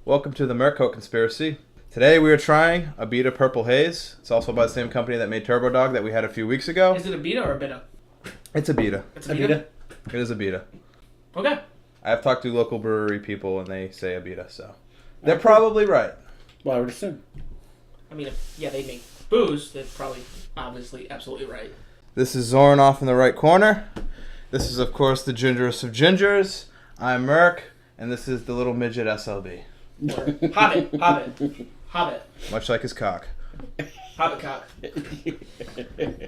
Welcome to the MercGoat Conspiracy. Today we are trying a Beta Purple Haze. It's also by the same company that made Turbo Dog that we had a few weeks ago. Is it a Beta or a Beta? It's a Beta. It's a Beta? It is a Beta. Okay. I've talked to local brewery people and they say a Beta, so they're probably right. Well, I would assume. I mean, if they make booze, they're probably, obviously, absolutely right. This is Zoran off in the right corner. This is, of course, the gingerest of gingers. I'm Merc, and this is the little midget SLB. Hobbit. Much like his cock. Hobbit cock.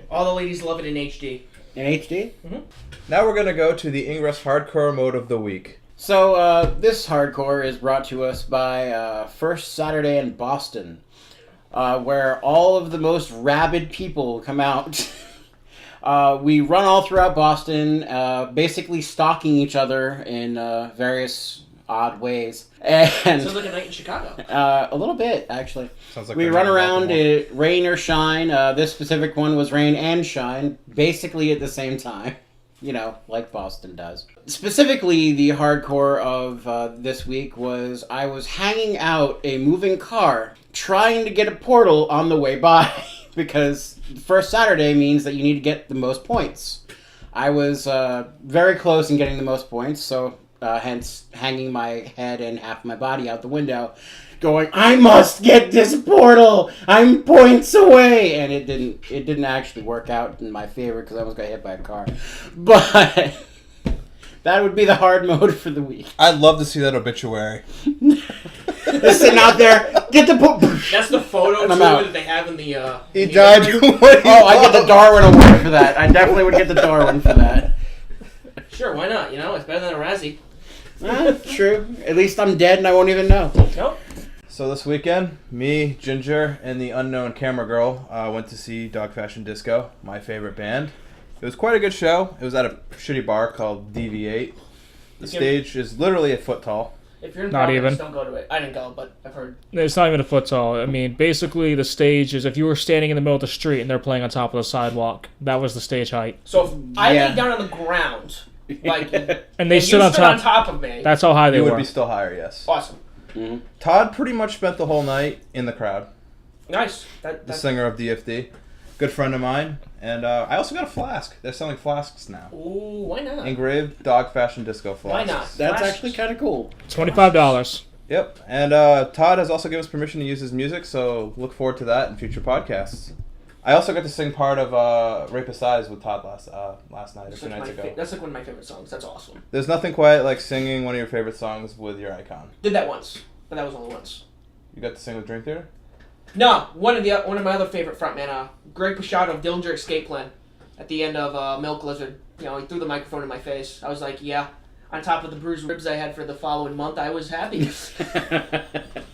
All the ladies love it in HD. In HD? Mm-hmm. Now we're going to go to the Ingress Hardcore Mode of the Week. So, this hardcore is brought to us by First Saturday in Boston, where all of the most rabid people come out. We run all throughout Boston, basically stalking each other in various odd ways. And Sounds like a night in Chicago. a little bit, actually. Sounds like We run around, rain or shine. This specific one was rain and shine, basically at the same time. You know, like Boston does. Specifically, the hardcore of this week was I was hanging out a moving car, trying to get a portal on the way by, because first Saturday means that you need to get the most points. I was very close in getting the most points, so hence hanging my head and half my body out the window, going, I must get this portal! I'm points away! And it didn't actually work out in my favor because I almost got hit by a car. But that would be the hard mode for the week. I'd love to see that obituary. They're sitting out there, get the portal! That's the photo And I'm too out. that they have in the... He died. I get the Darwin Award for that. I definitely would get the Darwin for that. Sure, why not? You know, it's better than a Razzie. True. At least I'm dead and I won't even know. Nope. So this weekend, me, Ginger, and the unknown camera girl went to see Dog Fashion Disco, my favorite band. It was quite a good show. It was at a shitty bar called DV8. The stage is literally a foot tall. If you're in Not Providence, even. don't go to it. I didn't go, but I've heard. It's not even a foot tall. I mean, basically the stage is if you were standing in the middle of the street and they're playing on top of the sidewalk, that was the stage height. So if I Yeah. laid down on the ground, like, And they and stood you on stood on top. top of me, That's how high they You were. would be still higher, yes. awesome. Todd pretty much spent the whole night in the crowd. Nice. The That's singer of DFD. Good friend of mine. And I also got a flask. They're selling flasks now. Ooh, why not? Engraved Dog Fashion Disco flasks. Why not? That's Flasks. actually kind of cool. $25. Yep. And Todd has also given us permission to use his music, so look forward to that in future podcasts. I also got to sing part of Rapist Eyes with Todd last night, or That's 2 like, nights ago. that's like one of my favorite songs. That's awesome. There's nothing quite like singing one of your favorite songs with your icon. Did that once, but that was only once. You got to sing with Drink Theater? No, one of my other favorite frontmen, Greg Pachado of Dillinger Escape Plan, at the end of Milk Lizard. You know, he threw the microphone in my face. I was like, yeah. On top of the bruised ribs I had for the following month, I was happy.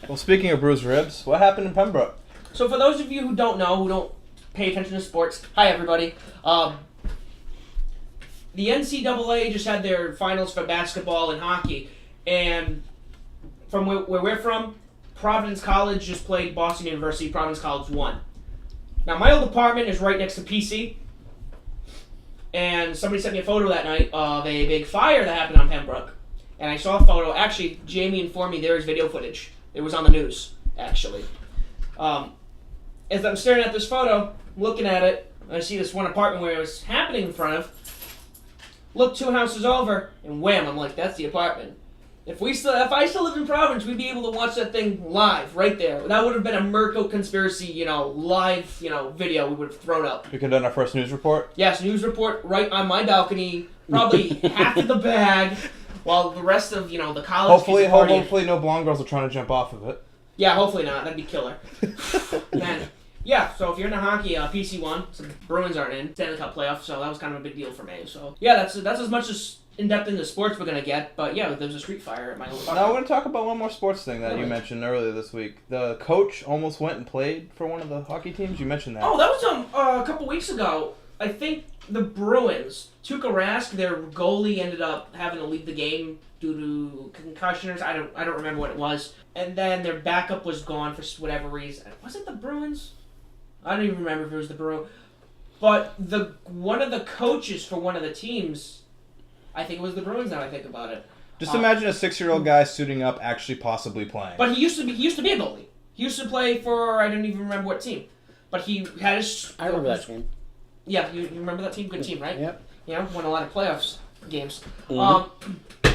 Well, speaking of bruised ribs, what happened in Pembroke? So for those of you who don't know, who don't pay attention to sports, hi everybody. The NCAA just had their finals for basketball and hockey, and from where we're from, Providence College just played Boston University. Providence College won. Now my old apartment is right next to PC, and somebody sent me a photo that night of a big fire that happened on Pembroke, and I saw a photo. Actually, Jamie informed me there is video footage. It was on the news, actually. As I'm staring at this photo, looking at it, I see this one apartment where it was happening in front of. Look 2 houses over, and wham! I'm like, that's the apartment. If I still lived in Providence, we'd be able to watch that thing live right there. That would have been a MercGoat Conspiracy, live, video we would have thrown up. We could have done our first news report. Yes, news report right on my balcony, probably half of the bag, while the rest of the college kids are partying. Hopefully no blonde girls are trying to jump off of it. Yeah, hopefully not. That'd be killer. Man. Yeah, so if you're into hockey, PC won. So the Bruins aren't in Stanley Cup playoffs, so that was kind of a big deal for me. So yeah, that's as much as in-depth into sports we're gonna get. But yeah, there was a street fire at my old Now apartment. we're going to talk about one more sports thing that you mentioned earlier this week. The coach almost went and played for one of the hockey teams. You mentioned that. Oh, that was a couple weeks ago. I think the Bruins, Tuukka Rask, their goalie, ended up having to leave the game due to concussions. I don't remember what it was. And then their backup was gone for whatever reason. Was it the Bruins? I don't even remember if it was the Bruins. But one of the coaches for one of the teams, I think it was the Bruins now I think about it, Just imagine a 6-year-old guy suiting up, actually possibly playing. But he used to be a goalie. He used to play for, I don't even remember what team. But he had his... I remember that team. Yeah, you remember that team? Good team, right? Yep. Yeah, won a lot of playoffs games. Mm-hmm.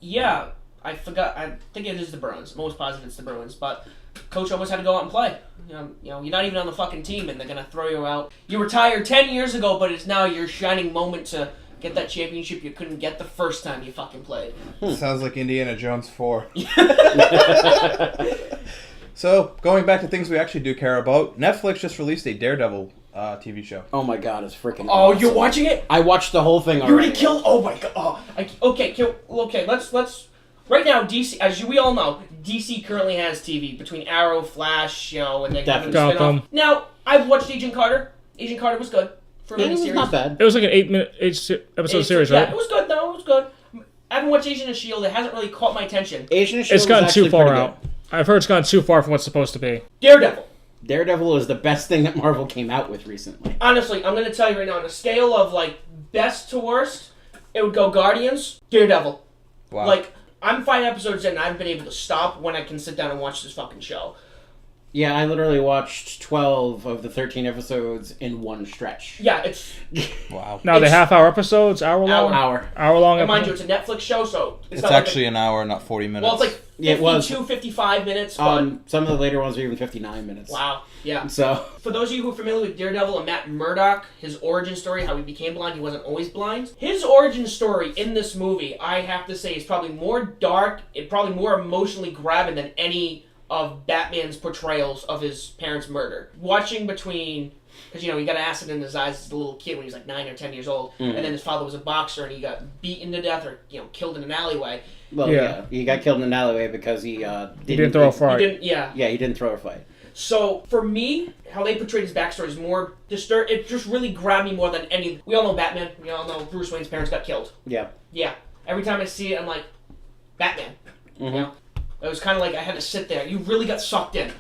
Yeah, I forgot. I think it is the Bruins. Most positive it's the Bruins. But coach almost had to go out and play. You know, you're not even on the fucking team, and they're gonna throw you out. You retired 10 years ago, but it's now your shining moment to get that championship you couldn't get the first time you fucking played. Sounds like Indiana Jones 4. So, going back to things we actually do care about, Netflix just released a Daredevil TV show. Oh my god, it's freaking Oh, awesome. You're watching it? I watched the whole thing You already. already killed. Oh my god. Oh, okay. Let's. Right now, DC, as we all know, DC currently has TV between Arrow, Flash, and then Definitely. Gotham. Now, I've watched Agent Carter. Agent Carter was good for a It was miniseries. not bad. It was like an 8-episode series, right? Yeah, it was good though. It was good. I haven't watched Agent of S.H.I.E.L.D. It hasn't really caught my attention. Agent of S.H.I.E.L.D. It's gotten was too actually far pretty out. I've heard it's gone too far from what's supposed to be. Daredevil. Good. Daredevil is the best thing that Marvel came out with recently. Honestly, I'm gonna tell you right now, on a scale of like best to worst, it would go Guardians, Daredevil. Wow. Like, I'm 5 episodes in and I haven't been able to stop when I can sit down and watch this fucking show. Yeah, I literally watched 12 of the 13 episodes in one stretch. Yeah, it's... Wow. Now, they It's- half-hour episodes, hour-long? Hour. Hour-long Mind you, episodes? it's a Netflix show, so... It's not like actually an hour, not 40 minutes. well, it's like Yeah, it was. 55 minutes, but... Some of the later ones are even 59 minutes. wow, yeah. So, For those of you who are familiar with Daredevil and Matt Murdock, his origin story, how he became blind, he wasn't always blind. His origin story in this movie, I have to say, is probably more dark, and probably more emotionally grabbing than any of Batman's portrayals of his parents' murder. Watching between, because he got acid in his eyes as a little kid when he was like 9 or 10 years old, and then his father was a boxer and he got beaten to death or killed in an alleyway. well, Yeah. he got killed in an alleyway because he Didn't throw a He fight. didn't, yeah. Yeah, he didn't throw a fight. So for me, how they portrayed his backstory is more disturbing. It just really grabbed me more than any. We all know Batman. We all know Bruce Wayne's parents got killed. Yeah. Yeah. Every time I see it, I'm like, Batman. Mm-hmm. It was kind of like I had to sit there. You really got sucked in.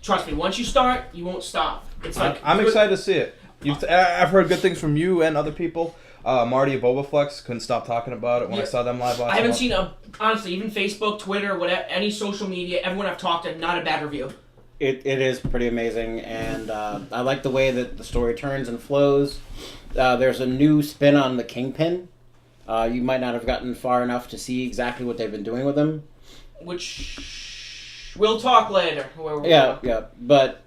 Trust me. Once you start, you won't stop. It's like I'm excited to see it. I've heard good things from you and other people. Marty of Obaflex couldn't stop talking about it when I saw them live last I haven't month. seen honestly, even Facebook, Twitter, whatever, any social media, everyone I've talked to, not a bad review. It is pretty amazing, and I like the way that the story turns and flows. There's a new spin on the Kingpin. You might not have gotten far enough to see exactly what they've been doing with him. Which we'll talk later. Yeah. But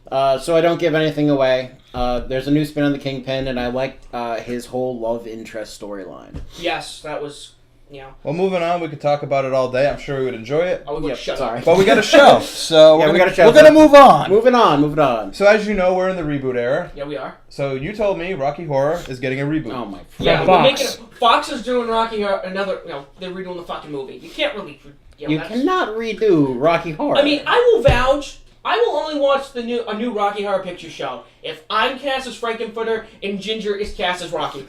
so I don't give anything away. There's a new spin on the Kingpin, and I liked his whole love interest storyline. Yes, that was. Well, moving on, we could talk about it all day. I'm sure we would enjoy it. I would shut sorry. up. But we got a show, so Yeah, we're we gonna, got a show, we're gonna so- move on. Moving on. So as you know, we're in the reboot era. Yeah, we are. So you told me Rocky Horror is getting a reboot. Oh my. Yeah, Fox. Fox is doing Rocky Horror, another. They're redoing the fucking movie. You can't really. You cannot redo Rocky Horror. I mean, I will vouch. I will only watch a new Rocky Horror Picture Show if I'm cast as Frankenfurter and Ginger is cast as Rocky.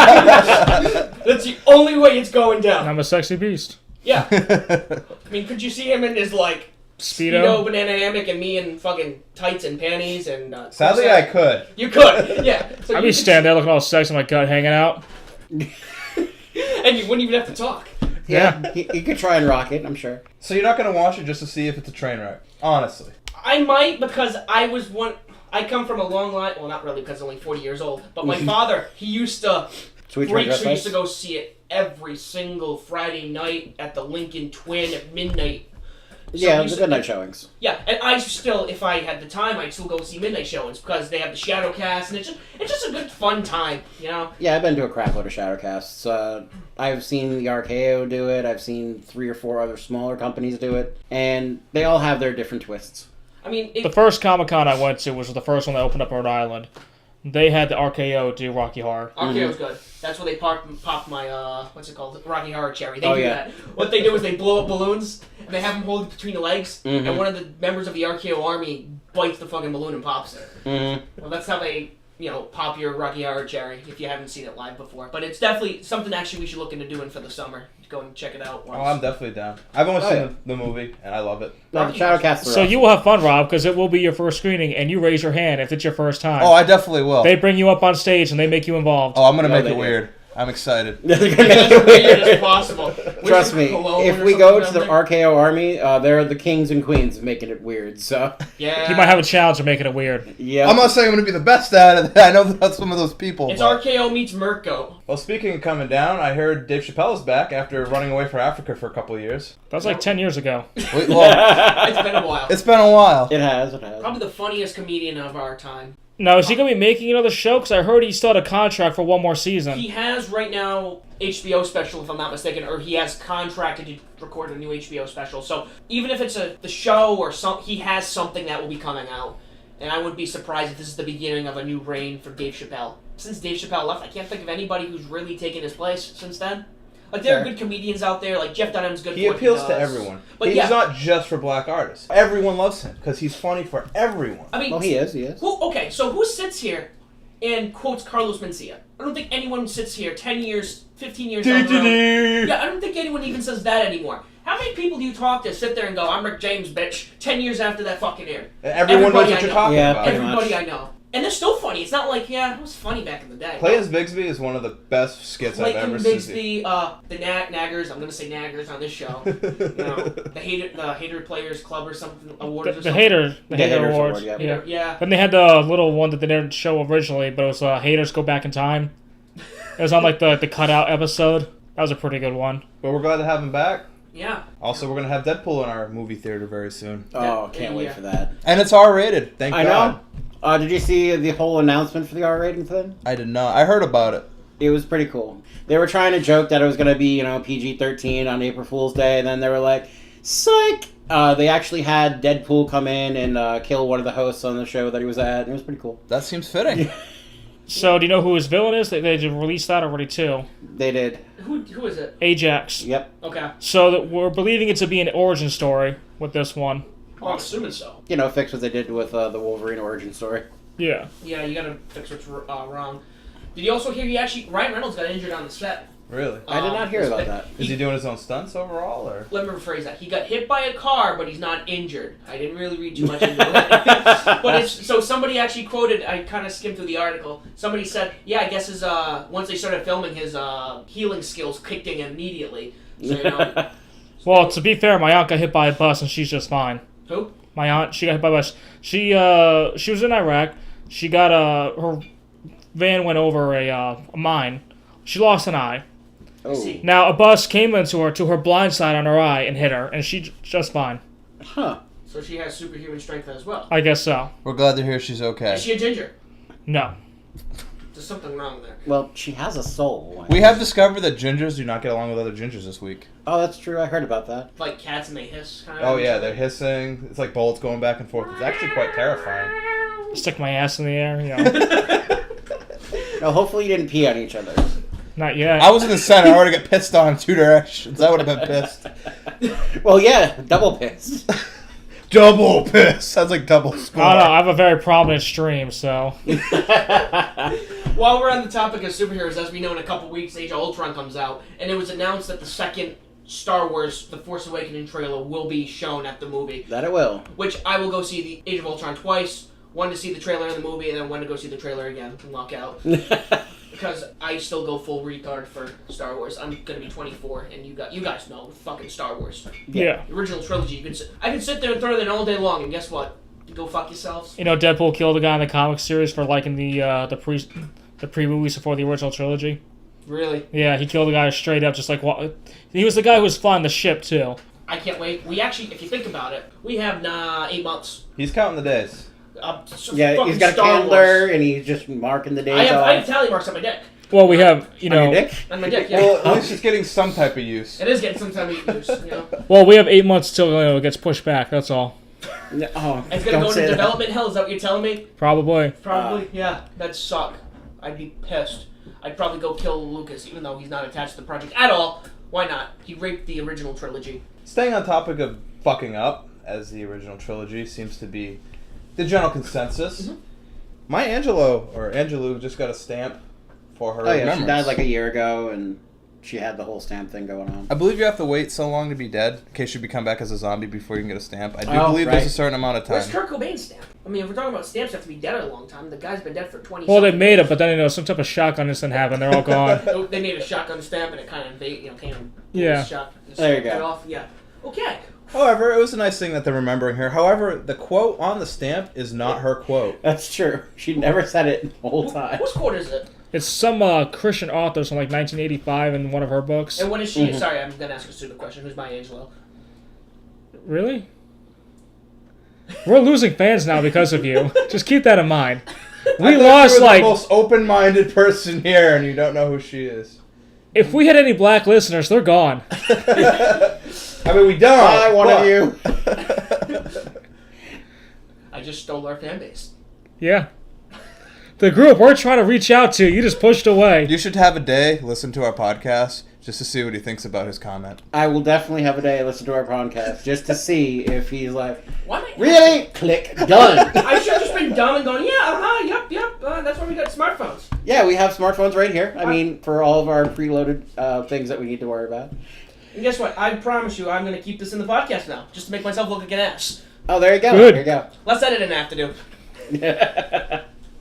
That's the only way it's going And down. I'm a sexy beast. Yeah. I mean, could you see him in his like Speedo. banana hammock and me in fucking tights and panties and? Sadly, I could. You could, yeah. So I'd you be could- standing there looking all sexy, my gut hanging out. and you wouldn't even have to talk. yeah, he could try and rock it. I'm sure. So you're not gonna watch it just to see if it's a train wreck? Honestly. I might because I was one. I come from a long line. Well, not really because I'm only 40 years old. But my father, he used to. Sweet Freaks who Transvestites? used to go see it every single Friday night at the Lincoln Twin at midnight. So Yeah, we used the to- midnight showings. Yeah, and I still, if I had the time, I'd still go see midnight showings because they have the shadow cast and it's just a good fun time, Yeah, I've been to a crap load of Shadowcasts. I've seen the RKO do it. I've seen 3 or 4 other smaller companies do it, and they all have their different twists. I mean, The first Comic-Con I went to was the first one that opened up Rhode Island. They had the RKO do Rocky Horror. RKO's good. That's where they popped my what's it called, Rocky Horror Cherry. They do yeah. that. What they do is they blow up balloons and they have them hold it between the legs, and one of the members of the RKO army bites the fucking balloon and pops it. Mm-hmm. Well, that's how they, pop your Rocky Horror Cherry if you haven't seen it live before. But it's definitely something actually we should look into doing for the summer. Go and check it out once. Oh, I'm definitely down. I've only seen the movie, and I love it. No, the Shadowcasts are So awesome. you will have fun, Rob, because it will be your first screening, and you raise your hand if it's your first time. Oh, I definitely will. They bring you up on stage, and they make you involved. Oh, I'm gonna No, make they it do. weird. I'm excited. Make it as weird as possible. Trust me, Cologne if or we go to something the down RKO Army, they're the kings and queens making it weird, so... there? Yeah. He might have a challenge of making it weird. Yeah. I'm not saying I'm going to be the best at it. I know that's some of those people. It's but- RKO meets MercGoat. Well, speaking of coming down, I heard Dave Chappelle is back after running away for Africa for a couple of years. That was like 10 years ago. Wait, well, It's been a while. it's been a while. It has. Probably the funniest comedian of our time. Now, is he going to be making another show? Because I heard he still had a contract for one more season. He has right now HBO special, if I'm not mistaken, or he has contracted to record a new HBO special. So even if it's the show or he has something that will be coming out. And I wouldn't be surprised if this is the beginning of a new reign for Dave Chappelle. Since Dave Chappelle left, I can't think of anybody who's really taken his place since then. Like, there are good comedians out there. Like, Jeff Dunham's good He for appeals what to he does. everyone. But he's yeah. not just for black artists. Everyone loves him because he's funny for everyone. I mean, Well, he is. Okay, so who sits here and quotes Carlos Mencia? I don't think anyone sits here 10 years, 15 years down the road. Yeah, I don't think anyone even says that anymore. How many people do you talk to sit there and go, I'm Rick James, bitch, 10 years after that fucking aired? Everyone knows Everybody what I you're know. talking Yeah, about. pretty Everybody much. I know. And they're still funny. It's not like, yeah, it was funny back in the day. Play as Bigsby is one of the best skits I've Clayton ever seen. Bigsby, the Naggers, I'm going to say Naggers on this show. You know, the Hater Players Club or something, awards or The something. Hater Haters Awards. Award, Yeah. Yeah. Then they had the little one that they didn't show originally, but it was Haters Go Back in Time. It was on like the cutout episode. That was a pretty good one. But we're glad to have him back. Yeah. Also, we're going to have Deadpool in our movie theater very soon. Oh, can't wait for that. And it's R-rated, thank I God. know. Did you see the whole announcement for the R rating thing? I did not. I heard about it. It was pretty cool. They were trying to joke that it was going to be, PG-13 on April Fool's Day, and then they were like, psych! They actually had Deadpool come in and kill one of the hosts on the show that he was at. It was pretty cool. That seems fitting. So, do you know who his villain is? They released that already, too. They did. Who is it? Ajax. Yep. Okay. So, we're believing it to be an origin story with this one. Well, I'm assuming so. Fix what they did with the Wolverine origin story. Yeah. Yeah, you gotta fix what's wrong. Did you also hear Ryan Reynolds got injured on the set? Really? I did not hear about that. Is he doing his own stunts overall, or? Let me rephrase that. He got hit by a car, but he's not injured. I didn't really read too much into it. But so somebody actually quoted, I kind of skimmed through the article, somebody said, yeah, I guess his, once they started filming, his healing skills kicked in immediately. So, Well, to be fair, my aunt got hit by a bus and she's just fine. Who? My aunt, she got hit by a bus. She was in Iraq. She got her van went over a mine. She lost an eye. Oh. See. Now a bus came into her to her blind side on her eye and hit her, and she's just fine. Huh. So she has superhuman strength as well. I guess so. We're glad to hear she's okay. Is she a ginger? No. There's something wrong there. Well, she has a soul. We have discovered that gingers do not get along with other gingers this week. Oh, that's true. I heard about that. Like cats and they hiss, kind of. Oh yeah, they're hissing. It's like bullets going back and forth. It's actually quite terrifying. Stick my ass in the air, you know. No, hopefully you didn't pee on each other. Not yet. I was in the center. I would have got pissed on in two directions. I would have been pissed. Well, yeah, double pissed. Double piss. Sounds like double score. I don't know. I have a very prominent stream, so. While we're on the topic of superheroes, as we know, in a couple weeks, Age of Ultron comes out, and it was announced that the second Star Wars The Force Awakens trailer will be shown at the movie. That it will. Which I will go see the Age of Ultron twice. One to see the trailer in the movie, and then one to go see the trailer again and walk out. Because I still go full retard for Star Wars. I'm gonna be 24, and you guys know fucking Star Wars. Yeah. The original trilogy. I can sit there and throw that in all day long, and guess what? Go fuck yourselves. You know, Deadpool killed a guy in the comic series for liking the pre-movies before the original trilogy. Really? Yeah, he killed a guy straight up, just like he was the guy who was flying the ship too. I can't wait. We actually, if you think about it, we have 8 months. He's counting the days. Yeah, he's got a Star calendar, Wars. and he's just marking the days I have off. tally marks on my dick. Well, we have On your dick? On my dick, yeah. Well, at least it's getting some type of use. It is getting some time to use, you know. Well, we have 8 months till it gets pushed back. That's all. No, oh, It's gonna don't go say into that. development hell. Is that what you're telling me? Probably. Probably. Yeah. That'd suck. I'd be pissed. I'd probably go kill Lucas, even though he's not attached to the project at all. Why not? He raped the original trilogy. Staying on topic of fucking up, as the original trilogy seems to be the general consensus. Mm-hmm. My Angelou just got a stamp for her Oh, yeah, she remembrance. died like a year ago, and she had the whole stamp thing going on. I believe you have to wait so long to be dead in case you become back as a zombie before you can get a stamp. I do Oh, believe right. there's a certain amount of Where's time. Kurt Cobain's stamp? I mean, if we're talking about stamps, you have to be dead a long time. The guy's been dead for 20 Well, they something made it, years. but then some type of shotgun incident happened. They're all gone. Oh, they made a shotgun stamp and it kind of came Yeah. There you go. cut off. Yeah. Okay. However, it was a nice thing that they're remembering her. However, the quote on the stamp is not her quote. That's true. She never said it the whole time. Whose quote is it? It's some Christian author from like 1985 in one of her books. And what is she? Mhm. Sorry, I'm gonna ask a stupid question. Who's Maya Angelou? Really? We're losing fans now because of you. Just keep that in mind. We I thought lost you were like the most open-minded person here, and you don't know who she is. if we had any black listeners, they're gone. I mean, we don't. Hi, one of you. I just stole our fan base. Yeah. The group we're trying to reach out to, you just pushed away. You should have a day, listen to our podcast, just to see what he thinks about his comment. I will definitely have a day listen to our podcast just to see if he's like, Why am I? really? Click, done. I should have just been dumb and going, yeah, yep. That's why we got smartphones. Yeah, we have smartphones right here. I mean, for all of our preloaded things that we need to worry about. And guess what? I promise you, I'm gonna keep this in the podcast now, just to make myself look like an ass. Oh, there you go. Good. There you go. Less editing I have to do.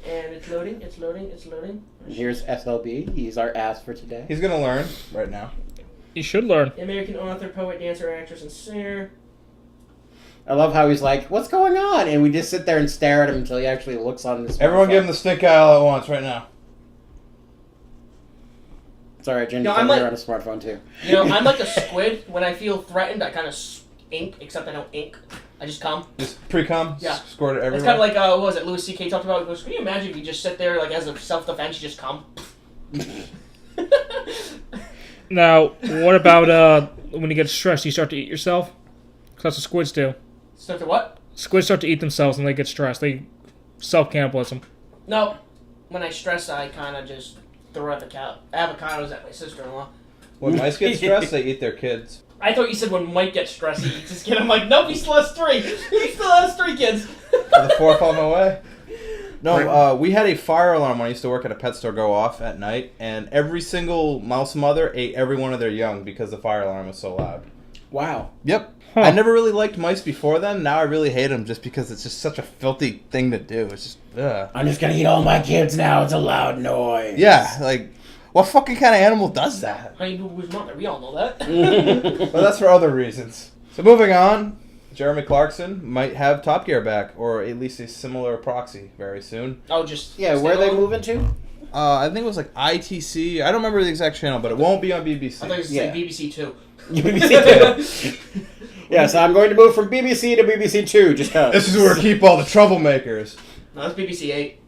And it's loading. Here's SLB. He's our ass for today. He's gonna learn right now. You should learn. American author, poet, dancer, actress, and singer. I love how he's like, what's going on? And we just sit there and stare at him until he actually looks on his Everyone smartphone. give him the stink eye all at once right now. It's alright, Jen. No, You're I'm on like- a smartphone too. You know, I'm like a squid. When I feel threatened, I kind of ink, except I don't ink. I just come. Just pre-cum, Yeah. squirt it everywhere. It's kind of like, what was it, Louis C.K. talked about? He goes, can you imagine if you just sit there, like, as a self-defense, you just come? Now, what about when you get stressed, you start to eat yourself? 'Cause that's what squids do. Stuff to what? Squids start to eat themselves when they get stressed. They self-cannibalism. No. When I stress, I kind of just throw avocados at my sister-in-law. When mice get stressed, they eat their kids. I thought you said when Mike gets stressed, he eats his kid. I'm like, nope, he still has 3. He still has 3 kids. Are the 4th on the way? No, we had a fire alarm when I used to work at a pet store go off at night, and every single mouse mother ate every one of their young because the fire alarm was so loud. Wow. Yep. Huh. I never really liked mice before then. Now I really hate them just because it's just such a filthy thing to do. It's just, ugh. I'm just gonna eat all my kids now. It's a loud noise. Yeah, like, what fucking kind of animal does that? Honey Boo Boo's mother, we all know that. Well, that's for other reasons. So moving on, Jeremy Clarkson might have Top Gear back, or at least a similar proxy very soon. Oh, just... Yeah, where are they moving to? I think it was like ITC. I don't remember the exact channel, but it won't be on BBC. I thought you were Yeah. saying BBC 2. BBC 2. Yeah, so I'm going to move from BBC to BBC 2 just cause. This is where we keep all the troublemakers. No, that's BBC 8.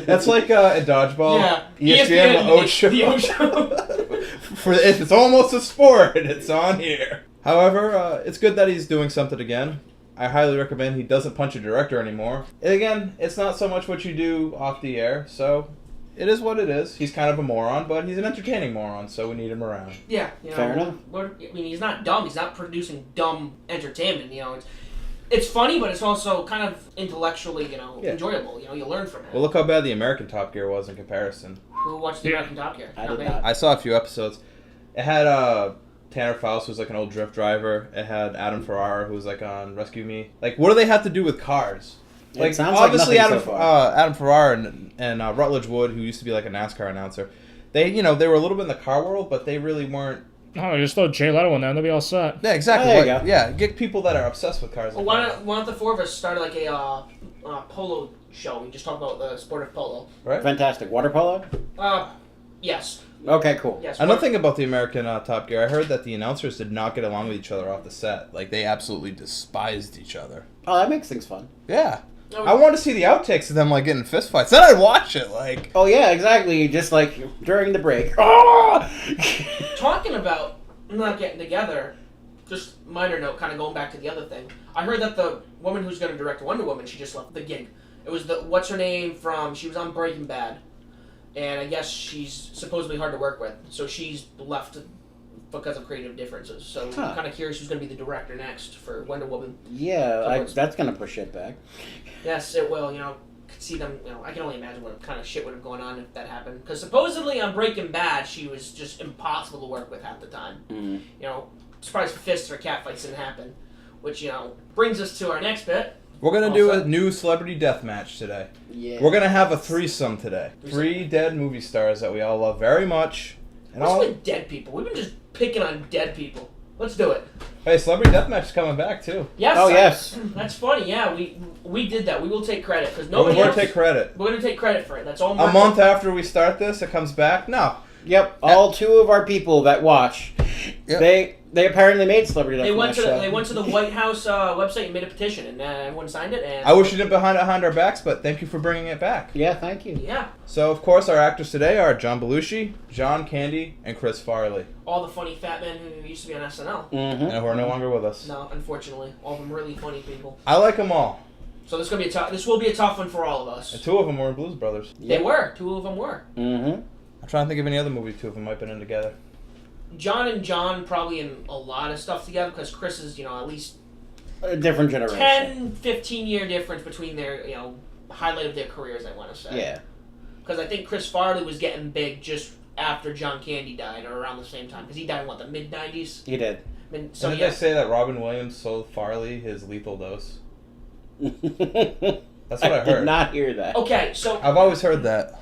That's like in Dodgeball. Yeah. ESPN, the Ocho. The Ocho. For if it's almost a sport, it's on here. However, it's good that he's doing something again. I highly recommend he doesn't punch a director anymore. And again, it's not so much what you do off the air, so it is what it is. He's kind of a moron, but he's an entertaining moron, so we need him around. Yeah. You know, Fair enough. I mean, he's not dumb. He's not producing dumb entertainment, you know. It's funny, but it's also kind of intellectually, Yeah. enjoyable. You know, you learn from it. Well, look how bad the American Top Gear was in comparison. Who watched the American Top Gear? I Not did me. not. I saw a few episodes. It had Tanner Faust, who's like an old drift driver. It had Adam Ferrara, who's like on Rescue Me. Like, what do they have to do with cars? It Like, sounds like obviously, nothing Adam so far. Adam Ferrara and Rutledge Wood, who used to be like a NASCAR announcer, they were a little bit in the car world, but they really weren't. Oh, just throw Jay Leno in there and they'll be all set. Yeah, exactly. Oh, there you go. Yeah, get people that are obsessed with cars. Well, why don't the 4 of us start like a polo show? We just talk about the sport of polo. Right. Fantastic. Water polo? Yes. Okay, cool. Yes. Another thing about the American Top Gear, I heard that the announcers did not get along with each other off the set. Like, they absolutely despised each other. Oh, that makes things fun. Yeah. I want to see the outtakes of them, like, getting fistfights. Then I'd watch it, like... Oh, yeah, exactly. Just like during the break. Talking about not getting together, just minor note, kind of going back to the other thing. I heard that the woman who's going to direct Wonder Woman, she just left the gig. It was what's her name from, she was on Breaking Bad. And I guess she's supposedly hard to work with. So she's left because of creative differences. So Huh. I'm kind of curious who's going to be the director next for Wonder Woman. Yeah, that's going to push it back. Yes, it will, could see them. I can only imagine what kind of shit would have gone on if that happened. Because supposedly on Breaking Bad, she was just impossible to work with half the time. Surprised fists or catfights didn't happen. Which brings us to our next bit. We're gonna do a new celebrity death match today. Yeah. We're gonna have a threesome today. 3 dead movie stars that we all love very much. And What's with dead people? We've been just picking on dead people. Let's do it. Hey, celebrity death match is coming back too. Yes. Oh yes. That's funny. Yeah, we did that. We will take credit because We're nobody gonna else. take credit. We're gonna take credit for it. That's all. A month after we start this, it comes back. No. Yep. All 2 of our people that watch, they apparently made celebrity death They went match to show. they went to the White House website and made a petition, and everyone signed it. And I wish you didn't behind our backs, but thank you for bringing it back. Yeah, thank you. yeah, So, of course, our actors today are John Belushi, John Candy, and Chris Farley, all the funny fat men who used to be on SNL. Mm-hmm. and who are no longer with us. No, unfortunately, all of them really funny people. I like them all. So this will be a tough one for all of us. And 2 of them were in Blues Brothers. They were. 2 of them were. Mm-hmm. I'm trying to think of any other movie 2 of them might have been in together. John and John probably in a lot of stuff together because Chris is at least A different generation. 10, 15 year difference between their highlight of their careers. I want to say. Yeah. Because I think Chris Farley was getting big just after John Candy died, or around the same time. Because he died in the mid '90s. He did. So Didn't they say that Robin Williams sold Farley his lethal dose? That's what I I heard. did not hear that. Okay, so I've always heard that.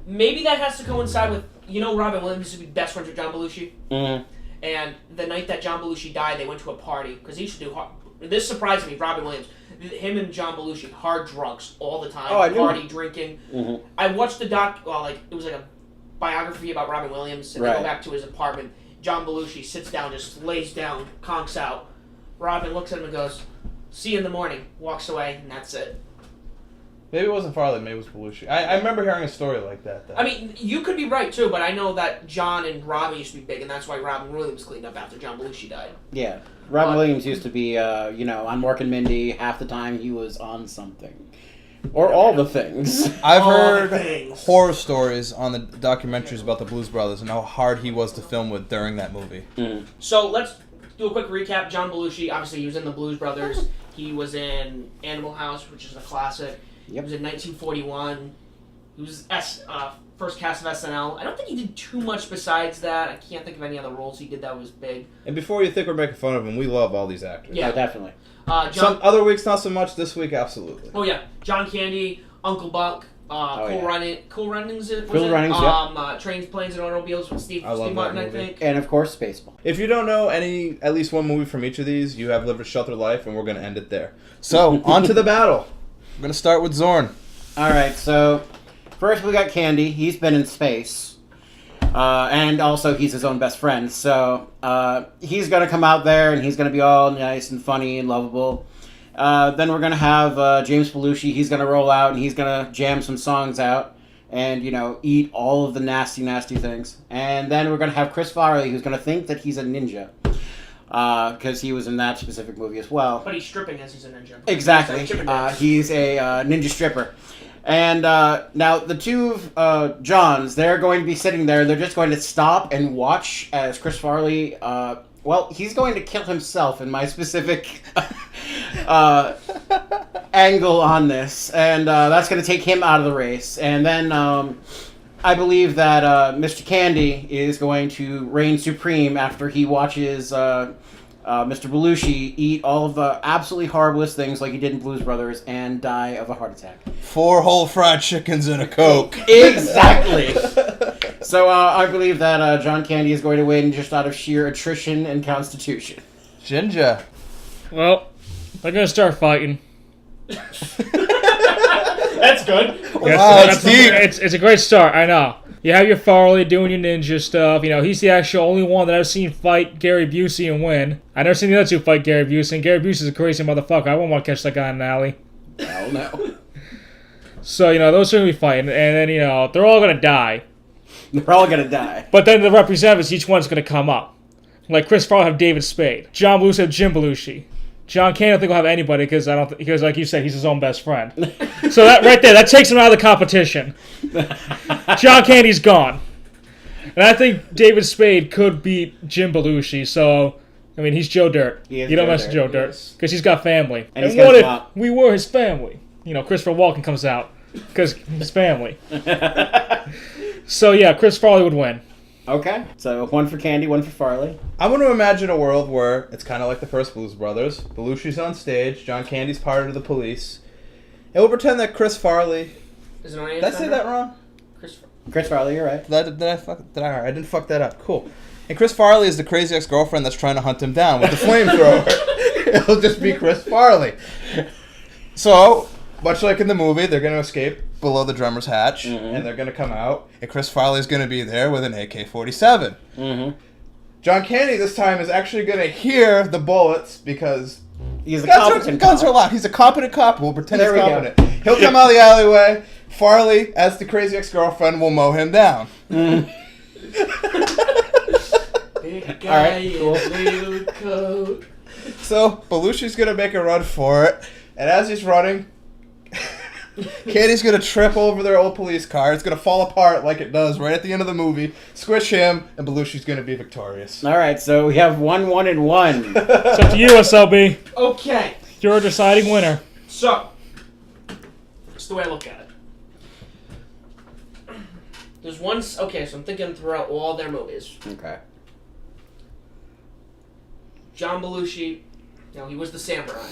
maybe that has to coincide with Robin Williams used to be best friends with John Belushi, Mm-hmm. and the night that John Belushi died, they went to a party because he used to do hard. This surprised me, Robin Williams. Him and John Belushi, hard drugs all the time, Oh, I knew. party, drinking. Mm-hmm. I watched the doc. Well, it was like a biography about Robin Williams, and they Right. go back to his apartment. John Belushi sits down, just lays down, conks out. Robin looks at him and goes, "See you in the morning." Walks away, and that's it. Maybe it wasn't Farley, maybe it was Belushi. I remember hearing a story like that. Though. I mean, you could be right too, but I know that John and Robin used to be big, and that's why Robin Williams cleaned up after John Belushi died. Yeah. Robin Williams used to be, on Mork and Mindy. Half the time he was on something. Or all the things. I've All heard the things. horror stories on the documentaries about the Blues Brothers and how hard he was to film with during that movie. Mm. So let's do a quick recap. John Belushi, obviously, he was in the Blues Brothers. He was in Animal House, which is a classic. Yep. He was in 1941. He was first cast of SNL. I don't think he did too much besides that. I can't think of any other roles he did that was big. And before you think we're making fun of him, we love all these actors. Yeah. Oh, definitely. John. Some other weeks not so much. This week, absolutely. Oh yeah, John Candy, Uncle Buck, yeah. Cool Runnings. Cool Runnings, yep. Trains, Planes, and Automobiles with Steve I love Martin, that I movie. think. And of course, Spaceball. If you don't know at least one movie from each of these, you have lived a sheltered life, and we're going to end it there. So, on to the battle. We're going to start with Zorn. Alright, so first we got Candy. He's been in space. And also he's his own best friend. So he's going to come out there and he's going to be all nice and funny and lovable. Then we're going to have James Belushi. He's going to roll out and he's going to jam some songs out and, eat all of the nasty, nasty things. And then we're going to have Chris Farley, who's going to think that he's a ninja. Because he was in that specific movie as well. But he's stripping as he's a ninja. Exactly. He's He's a ninja stripper. And now the 2 Johns, they're going to be sitting there. They're just going to stop and watch as Chris Farley, he's going to kill himself in my specific angle on this. And that's going to take him out of the race. And then I believe that Mr. Candy is going to reign supreme after he watches Mr. Belushi eat all of the absolutely horriblest things like he did in Blues Brothers and die of a heart attack. 4 whole fried chickens and a Coke. Exactly. So I believe that John Candy is going to win just out of sheer attrition and constitution. Ginger. Well, they're gonna start fighting. That's good. Wow, that's deep. It's a great start. I know. You have your Farley doing your ninja stuff. He's the actual only one that I've seen fight Gary Busey and win. I've never seen the other 2 fight Gary Busey, and Gary Busey's a crazy motherfucker. I wouldn't want to catch that guy in an alley. Hell no. So, those 2 are going to be fighting, and then, they're all going to die. They're all going to die. But then the representatives, each one's going to come up. Like Chris Farley have David Spade. John Belushi have Jim Belushi. John Candy, I don't think will have anybody because like you said, he's his own best friend. So that right there, that takes him out of the competition. John Candy's gone, and I think David Spade could beat Jim Belushi. So, he's Joe Dirt. He is You don't Joe mess with Dirt, Joe Dirt because he's got family. And he's what got a if swap. we were his family? Christopher Walken comes out. because his family. So yeah, Chris Farley would win. Okay, so one for Candy, one for Farley. I want to imagine a world where it's kind of like the first Blues Brothers. Belushi's on stage. John Candy's part of the police. And we'll pretend that Chris Farley... Is it on Did I say that wrong? Chris Farley, you're right. Did I didn't fuck that up. Cool. And Chris Farley is the crazy ex-girlfriend that's trying to hunt him down with the flamethrower. It'll just be Chris Farley. So, much like in the movie, they're going to escape below the drummer's hatch, and they're going to come out, and Chris Farley's going to be there with an AK-47. Mm-hmm. John Candy this time is actually going to hear the bullets because He's a competent guns are cop. loud. He's a competent cop. We'll pretend There he's we go. competent. He'll come out of the alleyway. Farley, as the crazy ex-girlfriend, will mow him down. Big guy All right, cool. in blue coat. So, Belushi's going to make a run for it, and as he's running, Candy's going to trip over their old police car. It's going to fall apart like it does right at the end of the movie, squish him, and Belushi's going to be victorious. All right, so we have 1, 1, and 1. It's up to you, SLB. Okay, You're a deciding winner. so that's the way I look at it. There's one. Okay, so I'm thinking throughout all their movies. Okay. John Belushi, he was the samurai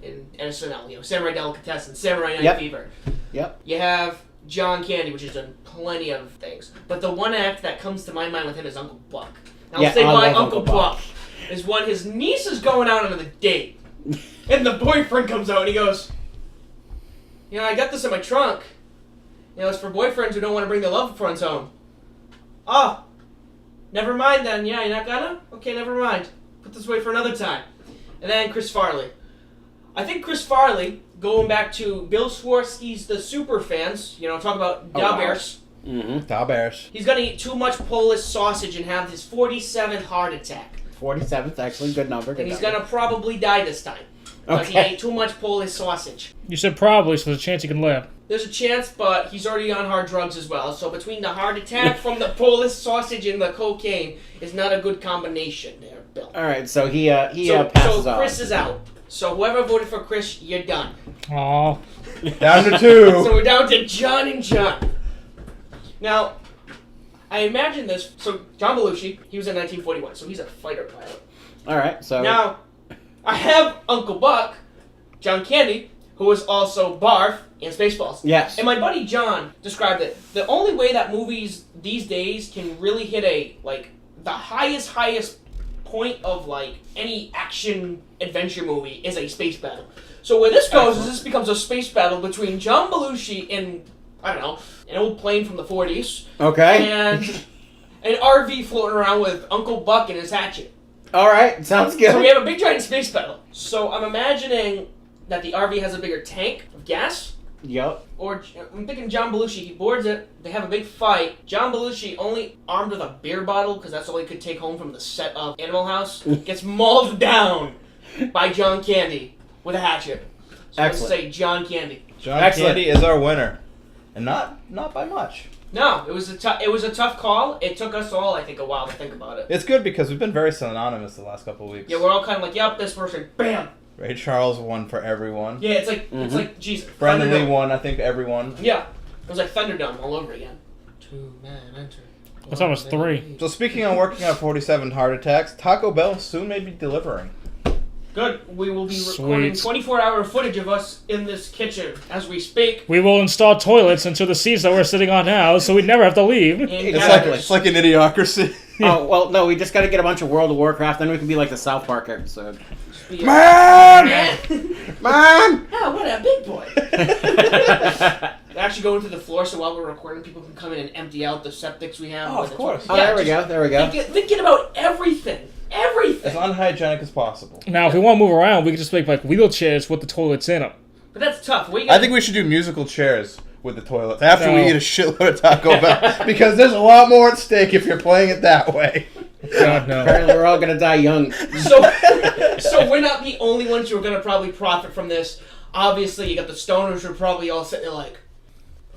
in SNL. Samurai Delicatessen, Samurai Night Yep. Fever. Yep. You have John Candy, which has done plenty of things. But the one act that comes to my mind with him is Uncle Buck. Now, Yeah, I'll say I why love Uncle Uncle Buck. Buck is when his niece is going out on a date, and the boyfriend comes out and he goes, I got this in my trunk. It's for boyfriends who don't want to bring their loved ones home. Oh, never mind then. Yeah, you're not gonna? Okay, never mind. Put this away for another time. And then Chris Farley. I think Chris Farley, going back to Bill Swarsky's The Super Fans, talk about Oh, wow. Bears. Mm-hmm. Da Bears. He's gonna eat too much Polish sausage and have his 47th heart attack. 47th, actually, good number. Good And he's number. gonna probably die this time. Because he Okay. ate too much Polish sausage. You said probably, so there's a chance he can live. There's a chance, but he's already on hard drugs as well. So between the heart attack from the Polish sausage and the cocaine is not a good combination there, Bill. All right, so he So passes off. Chris is out. So whoever voted for Chris, you're done. Aw. Down to 2. So we're down to John and John. Now, I imagine this. So John Belushi, he was in 1941, so he's a fighter pilot. All right, so Now, I have Uncle Buck, John Candy, who was also Barf in Spaceballs. yes. And my buddy John described it. The only way that movies these days can really hit the highest point of any action adventure movie is a space battle. So where this goes is this becomes a space battle between John Belushi and, I don't know, an old plane from the 40s Okay. and an RV floating around with Uncle Buck and his hatchet. All right, sounds good. So we have a big giant space battle. So I'm imagining that the RV has a bigger tank of gas. Yep. Or I'm thinking John Belushi, he boards it, they have a big fight. John Belushi, only armed with a beer bottle, because that's all he could take home from the set of Animal House, gets mauled down by John Candy with a hatchet. So let's Excellent. say John Candy. John Excellent. Candy is our winner. And not by much. No, it was a tough call. It took us all, I think, a while to think about it. It's good because we've been very synonymous the last couple of weeks. Yeah, we're all kind of like, yep, this person, bam. Ray Charles won for everyone. Yeah, it's like Jesus. Brandon Lee Thunderdome. won, I think, everyone. Yeah, it was like Thunderdome all over again. 2 men enter. That's almost 3. So speaking on working on 47 heart attacks, Taco Bell soon may be delivering. Good. We will be recording Sweet. 24-hour footage of us in this kitchen as we speak. We will install toilets into the seats that we're sitting on now, so we'd never have to leave. In Exactly. It's like an idiocracy. Oh, well, no, we just got to get a bunch of World of Warcraft, then we can be like the South Park episode. Man! Mom! Oh, what a big boy. Actually go into the floor so while we're recording, people can come in and empty out the septics we have. Oh, of course. Oh, there we go, there we go. Thinking about everything. As Everything. unhygienic as possible. Now, if we want to move around, we can just make wheelchairs with the toilets in them. But that's tough. I think we should do musical chairs with the toilets after we No. eat a shitload of Taco Bell. Because there's a lot more at stake if you're playing it that way. God, no. Apparently we're all going to die young. So we're not the only ones who are going to probably profit from this. Obviously, you got the stoners who are probably all sitting there like,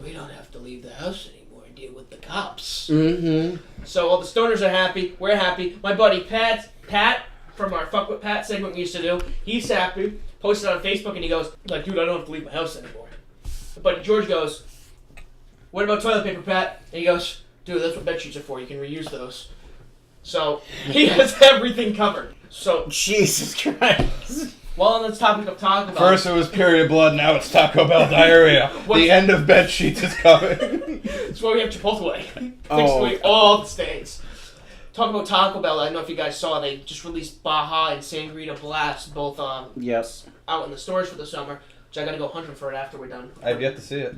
we don't have to leave the house anymore and deal with the cops. Mm-hmm. So all the stoners are happy. We're happy. My buddy Pat from our Fuck With Pat segment we used to do, he's happy. Posted on Facebook and he goes, dude, I don't have to leave my house anymore. But George goes, "What about toilet paper, Pat?" And he goes, "Dude, that's what bed sheets are for. You can reuse those." So he has everything covered. So Jesus Christ. while on this topic of Taco Bell, First it was period blood, now it's Taco Bell diarrhea. The end of bed sheets is coming. that's why we have Chipotle. Takes Oh. away all the stains. Talking about Taco Bell, I don't know if you guys saw, they just released Baja and Sangria Blast, both Yes. out in the stores for the summer, which I gotta go hunting for it after we're done. I have yet to see it.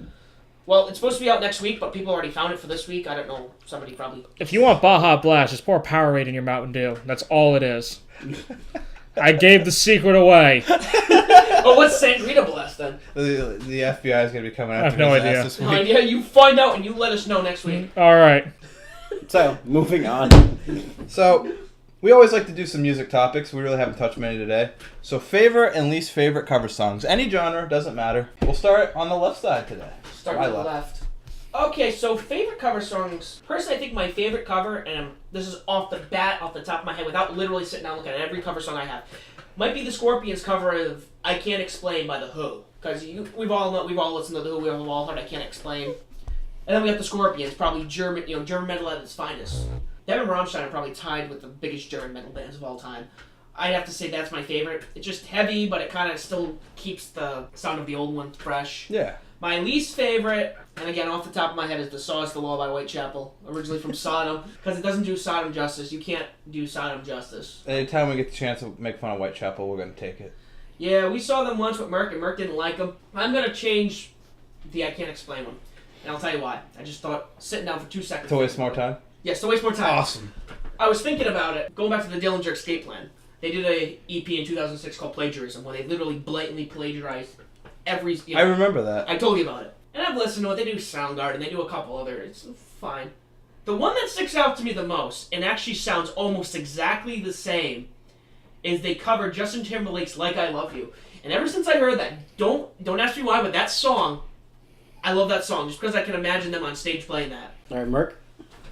Well, it's supposed to be out next week, but people already found it for this week. I don't know. Somebody probably... If you want Baja Blast, just pour Powerade in your Mountain Dew. That's all it is. I gave the secret away. Oh, what's Sangria Blast then? The FBI is going to be coming I have after no his idea. ass this No week. idea. You find out and you let us know next week. All right. So, moving on. So, we always like to do some music topics. We really haven't touched many today. So, favorite and least favorite cover songs. Any genre, doesn't matter. We'll start on the left side today. Start My with the left. Okay, so favorite cover songs. Personally, I think my favorite cover, and this is off the top of my head, without literally sitting down looking at every cover song I have, might be the Scorpions cover of "I Can't Explain" by the Who. Because we've all listened to the Who. We've all heard "I Can't Explain." And then we have the Scorpions, probably German metal at its finest. Them and Rammstein are probably tied with the biggest German metal bands of all time. I'd have to say that's my favorite. It's just heavy, but it kind of still keeps the sound of the old one fresh. Yeah. My least favorite, and again off the top of my head, is "The Saw Is the Law" by Whitechapel, originally from Sodom, because it doesn't do Sodom justice. You can't do Sodom justice. Anytime we get the chance to make fun of Whitechapel, we're going to take it. Yeah, we saw them once with Merc, and Merc didn't like them. I'm going to change the "I Can't Explain" one, and I'll tell you why. I just thought sitting down for 2 seconds. To waste more time? Yes, to waste more time. Awesome. I was thinking about it, going back to the Dillinger Escape Plan. They did a EP in 2006 called Plagiarism, where they literally blatantly plagiarized every... I remember that. I told you about it. And I've listened to it. They do Soundgarden. They do a couple other. It's fine. The one that sticks out to me the most, and actually sounds almost exactly the same, is they covered Justin Timberlake's "Like I Love You." And ever since I heard that, don't ask me why, but that song, I love that song just because I can imagine them on stage playing that. All right, Merc.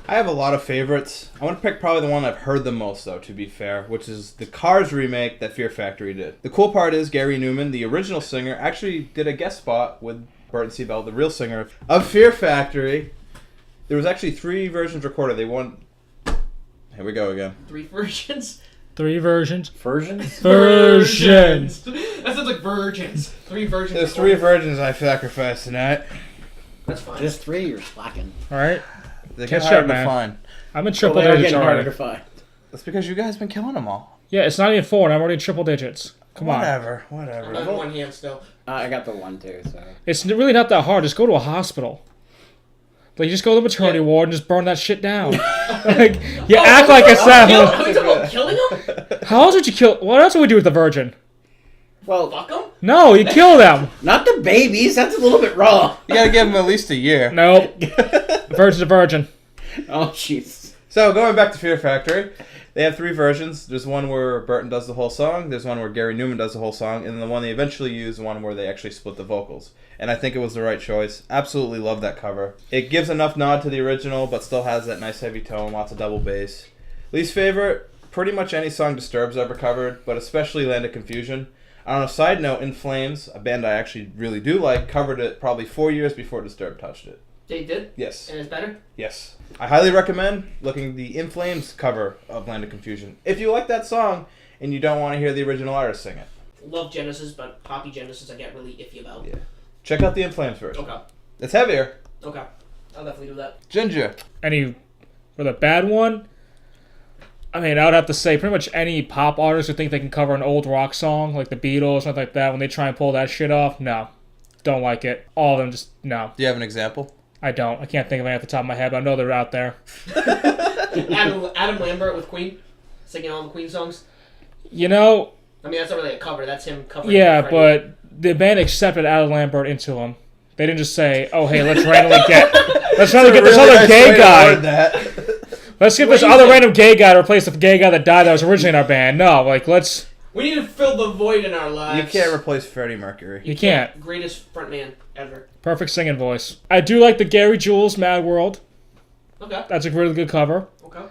I have a lot of favorites. I want to pick probably the one I've heard the most, though, to be fair, which is the Cars remake that Fear Factory did. The cool part is Gary Newman, the original singer, actually did a guest spot with Burton C. Bell, the real singer of Fear Factory. There was actually 3 versions recorded. They won... Here we go again. 3 versions? 3 versions. Versions? Versions. That sounds like virgins. 3 versions. There's 3 versions I sacrificed tonight. That's fine. Just 3, you're slacking. All right. They Catch get hard up, to man. find. I'm in triple Well, they're digits getting harder already. to find. That's because you guys been killing them all. Yeah, it's not even 4, and I'm already in triple digits. Come on. Whatever. I'm on one hand still. I got the 1 too, so. It's really not that hard. Just go to a hospital. Like, you just go to the maternity ward and just burn that shit down. Like, you act like it's that. Are we talking about killing them? How else would you kill? What else would we do with the virgin? Well, Fuck them? No, you kill them. not the babies. That's a little bit raw. You gotta give them at least a year. Nope. Virgin's a virgin. Oh, jeez. So, going back to Fear Factory, they have 3 versions. There's one where Burton does the whole song, there's one where Gary Newman does the whole song, and the one they eventually use, the one where they actually split the vocals. And I think it was the right choice. Absolutely love that cover. It gives enough nod to the original, but still has that nice heavy tone, lots of double bass. Least favorite, pretty much any song Disturbed's ever covered, but especially Land of Confusion. On a side note, In Flames, a band I actually really do like, covered it probably 4 years before Disturbed touched it. They did? Yes. And it's better? Yes. I highly recommend looking at the In Flames cover of Land of Confusion. If you like that song and you don't want to hear the original artist sing it. Love Genesis, but Poppy Genesis I get really iffy about. Yeah. Check out the In Flames version. Okay. It's heavier. Okay. I'll definitely do that. Ginger. Any, for the bad one, I mean, I would have to say pretty much any pop artist who think they can cover an old rock song, like the Beatles, something like that, when they try and pull that shit off, no. Don't like it. All of them just, no. Do you have an example? I don't. I can't think of any off the top of my head, but I know they're out there. Adam Lambert with Queen, singing all the Queen songs. You know, I mean, that's not really a cover. That's him covering. yeah, Freddie. but the band accepted Adam Lambert into them. They didn't just say, "Oh, hey, let's randomly get this other gay guy. Let's get this other random gay guy to replace the gay guy that died that was originally in our band." No, like let's. We need to fill the void in our You lives. can't replace Freddie Mercury. You can't. Greatest frontman ever. Perfect singing voice. I do like the Gary Jules Mad World. Okay. That's a really good cover. Okay.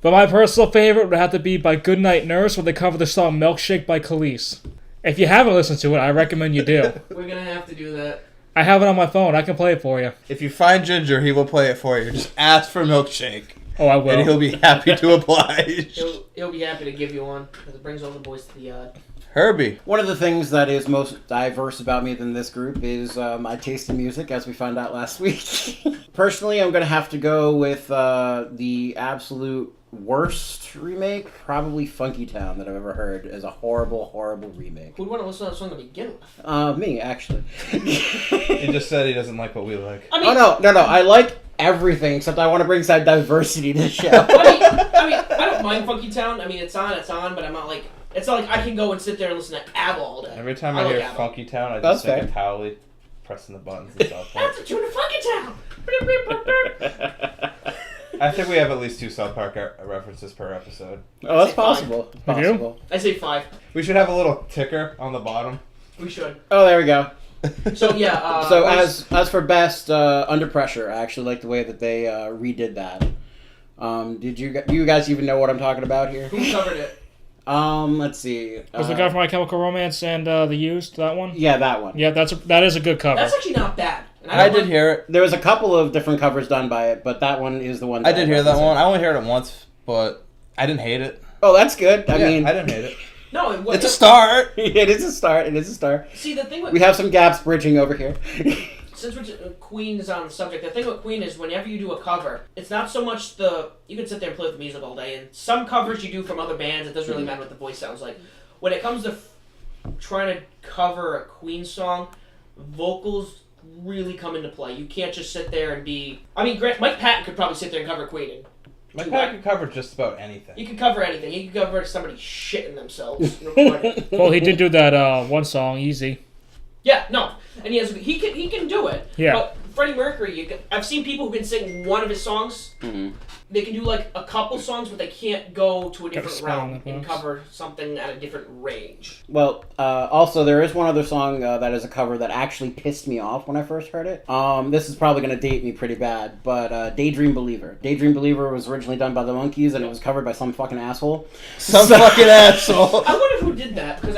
But my personal favorite would have to be by Goodnight Nurse, where they cover the song "Milkshake" by Khalees. If you haven't listened to it, I recommend you do. We're gonna have to do that. I have it on my phone. I can play it for you. If you find Ginger, he will play it for you. Just ask for Milkshake. Oh, I will. And he'll be happy to oblige. He'll be happy to give you one because it brings all the boys to the yard. Herbie. One of the things that is most diverse about me than this group is my taste in music, as we found out last week. Personally, I'm going to have to go with the absolute worst remake, probably Funky Town, that I've ever heard, is a horrible, horrible remake. Who'd want to listen to that song to begin with? Me, actually. He just said he doesn't like what we like. I mean, no. I like everything, except I want to bring some diversity to the show. I don't mind Funky Town. I mean, it's on, but I'm not like... It's not like I can go and sit there and listen to ABBA all day. Every time I hear Funky Town, I just think of Howley pressing the buttons and South Park. That's the tune of Funky Town! I think we have at least 2 South Park references per episode. Oh, that's possible. It's possible. I say 5. We should have a little ticker on the bottom. We should. Oh, there we go. So, yeah. So, as for best, Under Pressure, I actually like the way that they redid that. Did you guys even know what I'm talking about here? Who covered it? Let's see. Was the guy from My Chemical Romance and The Used, that one? Yeah, that one. Yeah, that is a good cover. That's actually not bad. And I did hear it. There was a couple of different covers done by it, but that one is the one that I did hear that one. I only heard it once, but I didn't hate it. Oh, that's good. I mean, I didn't hate it. No, it's a start. It is a start. It is a start. See, the thing with... We have some gaps bridging over here. Since Queen is on the subject, the thing with Queen is whenever you do a cover, it's not so much the... You can sit there and play with the music all day, and some covers you do from other bands, it doesn't really matter what the voice sounds like. When it comes to trying to cover a Queen song, vocals really come into play. You can't just sit there and be... I mean, Mike Patton could probably sit there and cover Queen. Mike Patton could cover just about anything. You can cover anything. You can cover somebody shitting themselves and record it. Well, he did do that one song, Easy. Yeah, no, and he can do it. Yeah. But Freddie Mercury, I've seen people who can sing one of his songs. Mm-hmm. They can do like a couple songs, but they can't go to a different realm and songs. cover something at a different range. Well, also there is one other song that is a cover that actually pissed me off when I first heard it. This is probably going to date me pretty bad, but Daydream Believer. Daydream Believer was originally done by the Monkees, and it was covered by some fucking asshole. Fucking asshole. I wonder who did that because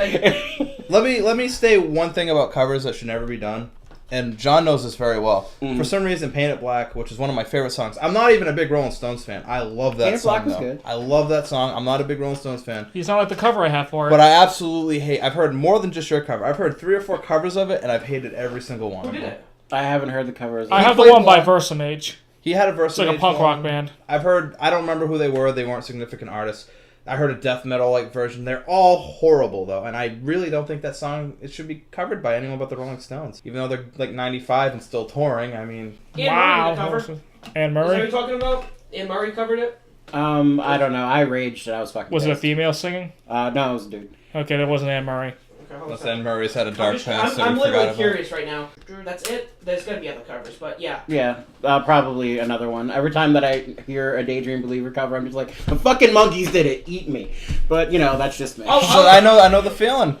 Let me say one thing about covers that should never be done. And John knows this very well. For some reason, Paint It Black, which is one of my favorite songs. I'm not even a big Rolling Stones fan. I love that Paint It song, Black was though. good. I love that song. I'm not a big Rolling Stones fan. He's not like the cover I have for it. But I absolutely hate... I've heard more than just your cover. I've heard 3 or 4 covers of it, and I've hated every single one. who did it? I haven't heard the covers. I have the played one by one. Versamage. He had a verse. It's like a punk rock band. I've heard... I don't remember who they were. They weren't significant artists. I heard a death metal-like version. They're all horrible, though, and I really don't think that song it should be covered by anyone but the Rolling Stones. Even though they're like 95 and still touring, I mean... Anne Wow. Murray did the cover. Anne Is that what Murray? you're talking about? Anne Murray covered it? I don't know. I raged and I was fucking Was it a pissed. female singing? No, it was a dude. Okay, that wasn't Anne Murray. Okay, Unless Anne Murray's had a dark past. I'm literally curious right now. That's it? There's got to be other covers, but yeah. Yeah, probably another one. Every time that I hear a Daydream Believer cover, I'm just like, the fucking Monkees did it. Eat me. But, you know, that's just me. Oh, So I know the feeling.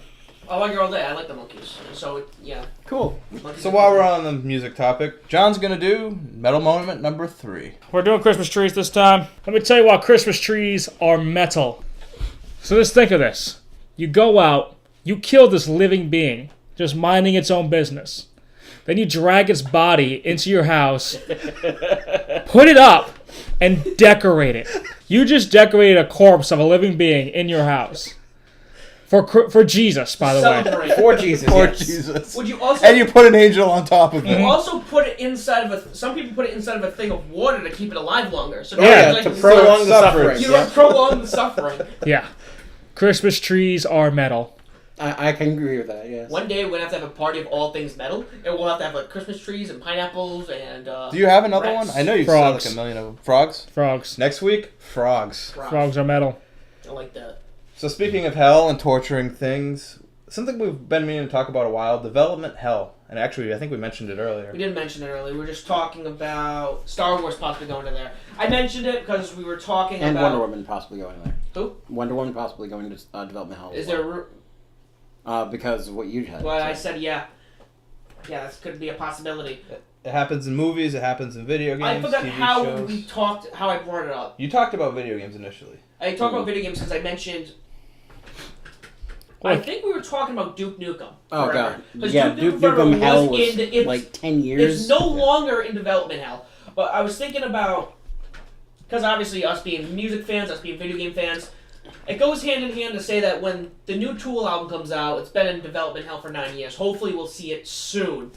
I like her all day. I like the Monkees. So, yeah. Cool. Monkees So are while cool. we're on the music topic, John's gonna do Metal Moment number 3. We're doing Christmas trees this time. Let me tell you why Christmas trees are metal. So just think of this. You go out, you kill this living being, just minding its own business. Then you drag its body into your house, put it up, and decorate it. You just decorated a corpse of a living being in your house. For Jesus, by the way. Celebrate. For Jesus. For yes. Jesus. Would you also... And you put an angel on top of You it. also put it inside of a... Some people put it inside of a thing of water to keep it alive longer. So Yeah, like, to prolong the suffering. You Yeah. don't prolong the suffering. Yeah. Christmas trees are metal. I can agree with that, yes. One day we're going to have a party of all things metal, and we'll have to have like Christmas trees and pineapples and... Do you have another rats. one? I know you've Frogs. said like a million of them. Frogs? Frogs. Next week, frogs. Frogs are metal. I like that. So speaking of hell and torturing things, something we've been meaning to talk about a while, development hell. And actually, I think we mentioned it earlier. We didn't mention it earlier. We were just talking about Star Wars possibly going to there. I mentioned it because we were talking And about... Wonder Woman possibly going there. Who? Wonder Woman possibly going to development hell. Is there... Because of what you had. Well, I said yeah. Yeah, that could be a possibility. It happens in movies, it happens in video games, I forgot TV how shows. we talked, how I brought it up. You talked about video games initially. I talked about video games because I mentioned I think we were talking about Duke Nukem. Oh, forever. God. 'Cause Yeah, Duke Nukem hell was like 10 years. It's no longer in development hell. But I was thinking about, because obviously us being music fans, us being video game fans, it goes hand in hand to say that when the new Tool album comes out, it's been in development hell for 9 years. Hopefully we'll see it soon.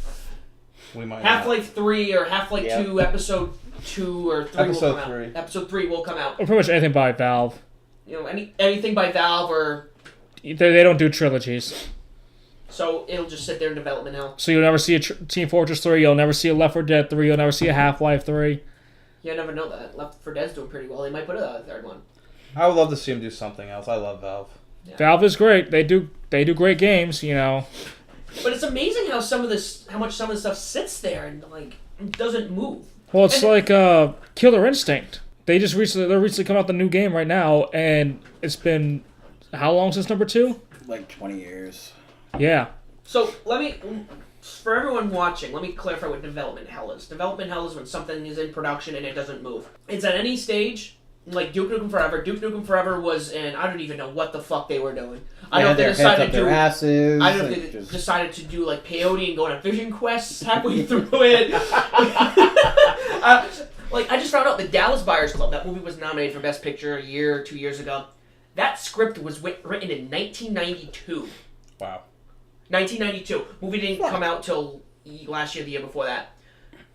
We might Half-Life 3 or Half-Life 2 Episode 2 or 3 will come out. Episode 3 will come out. Or pretty much anything by Valve. You know, anything by Valve or... They don't do trilogies. So it'll just sit there in development hell. So you'll never see a Team Fortress 3, you'll never see a Left 4 Dead 3, you'll never see a Half-Life 3. You never know that. Left 4 Dead's doing pretty well. They might put a third one. I would love to see him do something else. I love Valve. Yeah. Valve is great. They do great games, you know. But it's amazing how much some of the stuff sits there and like doesn't move. Well, it's like Killer Instinct. They're recently come out the new game right now, and it's been how long since number 2? Like 20 years. Yeah. So for everyone watching, let me clarify what development hell is. Development hell is when something is in production and it doesn't move. It's at any stage, like Duke Nukem Forever. Duke Nukem Forever was in, I don't even know what the fuck they were doing. I don't know if they decided to do asses. I don't know if they decided to do like peyote and go on a vision quest halfway through it. I just found out the Dallas Buyers Club, that movie was nominated for Best Picture a year or 2 years ago. That script was written in 1992. Wow. 1992. Movie didn't come out till last year, the year before that.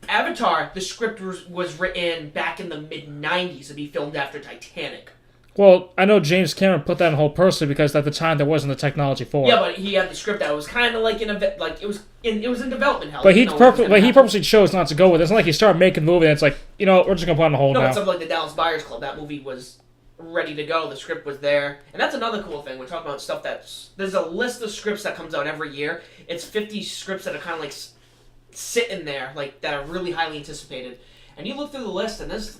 Avatar, the script was written back in the mid-90s to be filmed after Titanic. Well, I know James Cameron put that in hold personally because at the time there wasn't the technology for it. Yeah, but he had the script out. It was kind of like it was in development hell. But he purposely chose not to go with it. It's not like he started making the movie and it's like, you know, we're just going to put it on hold No, now. but something like the Dallas Buyers Club, that movie was ready to go. The script was there. And that's another cool thing. We're talking about stuff there's a list of scripts that comes out every year. It's 50 scripts that are kind of like sitting there, like that are really highly anticipated. And you look through the list and there's,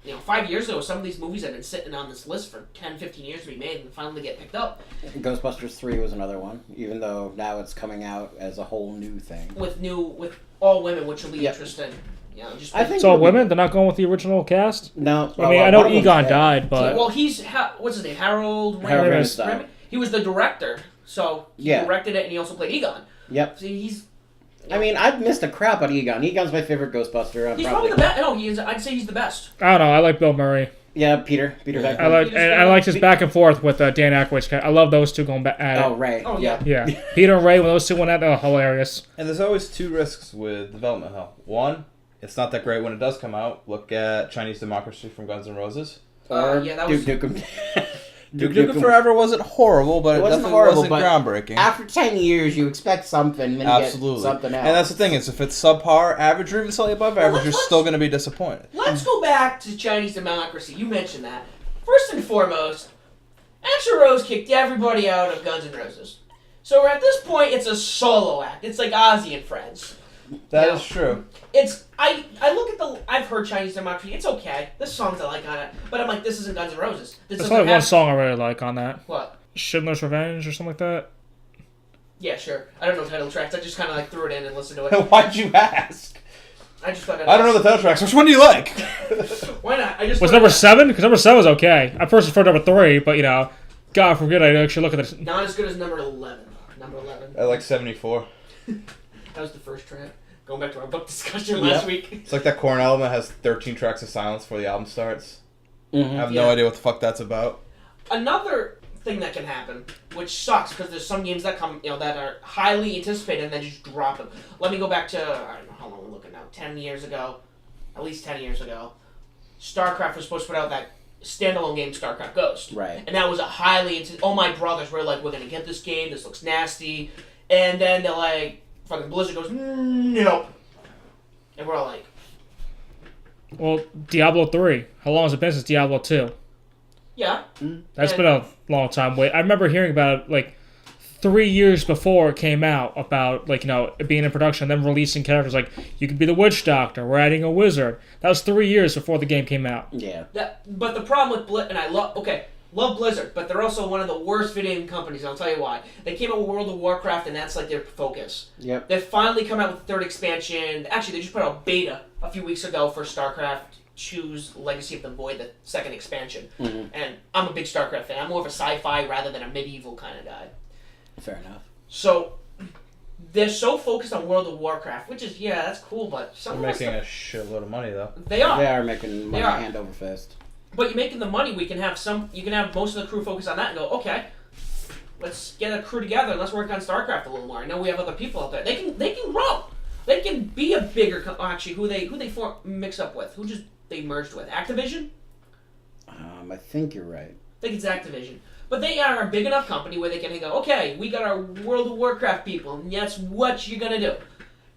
5 years ago, some of these movies have been sitting on this list for 10, 15 years to be made and finally get picked up. Ghostbusters 3 was another one, even though now it's coming out as a whole new thing. With all women, which will be interesting. I think it's all women? They're not going with the original cast? No. I mean, I know Egon died, but... Well, what's his name? Harold Ramis. He was the director, so he directed it and he also played Egon. Yep. See, I mean, I've missed a crap on Egon. Egon's my favorite Ghostbuster. He's probably the best. No, I'd say he's the best. I don't know. I like Bill Murray. Yeah, Peter Venkman. I like his back and forth with Dan Aykroyd's. I love those two going back at it. Oh, Ray. Oh, yeah. Yeah. Peter and Ray, when those two went at it, hilarious. And there's always two risks with development hell. One, it's not that great when it does come out. Look at Chinese Democracy from Guns N' Roses. That was... Duke Nukem. Duke Nukem Forever wasn't horrible, but it definitely wasn't groundbreaking. After 10 years, you expect something, then you get something else. And that's the thing, is if it's subpar, average, or even slightly above average, you're still going to be disappointed. Let's go back to Chinese Democracy. You mentioned that. First and foremost, Axl Rose kicked everybody out of Guns N' Roses. So at this point, it's a solo act. It's like Ozzy and Friends. That is true. I look at I've heard Chinese Democracy. It's okay. There's songs I like on it, but I'm like, this isn't Guns N' Roses. There's only one song I really like on that. What? Schindler's Revenge or something like that. Yeah, sure. I don't know title tracks. I just kind of threw it in and listened to it. Why'd you ask? I just thought I don't know the title tracks. Which one do you like? Why not? Was number 7? Because number 7 was okay. I first preferred number 3, but God forbid I actually look at this. Not as good as number 11. Number 11. I like 74. That was the first track. Going back to our book discussion last week. It's like that Korn album that has 13 tracks of silence before the album starts. Mm-hmm. I have no idea what the fuck that's about. Another thing that can happen, which sucks because there's some games that come, that are highly anticipated and then just drop them. Let me go back to, I don't know how long we're looking now, 10 years ago, at least 10 years ago. StarCraft was supposed to put out that standalone game, StarCraft Ghost. Right. And that was a highly, all my brothers were like, we're going to get this game, this looks nasty. And then they're like, fucking Blizzard goes, nope. And we're all like... Well, Diablo 3. How long has it been since Diablo 2? Yeah. That's been a long time wait. I remember hearing about it, 3 years before it came out, about, it being in production, and then releasing characters like, you could be the Witch Doctor, we're adding a wizard. That was 3 years before the game came out. Yeah. But the problem with Blizzard, and I love Blizzard, but they're also one of the worst video game companies, and I'll tell you why. They came out with World of Warcraft, and that's their focus. Yep. They've finally come out with the third expansion. Actually, they just put out beta a few weeks ago for StarCraft choose Legacy of the Void, the second expansion. Mhm. And I'm a big StarCraft fan. I'm more of a sci-fi rather than a medieval kind of guy. Fair enough. So they're so focused on World of Warcraft, which is, yeah, that's cool, but some They're of us making a shitload of money though. they are. They are making money They are. hand over fist. But you're making the money. You can have most of the crew focus on that and go, okay, let's get a crew together and let's work on StarCraft a little more. I know we have other people out there. They can grow. They can be a bigger. Actually, who they mix up with? Who they merged with? Activision. I think you're right. I think it's Activision. But they are a big enough company where they can go, okay, we got our World of Warcraft people, and that's what you're gonna do.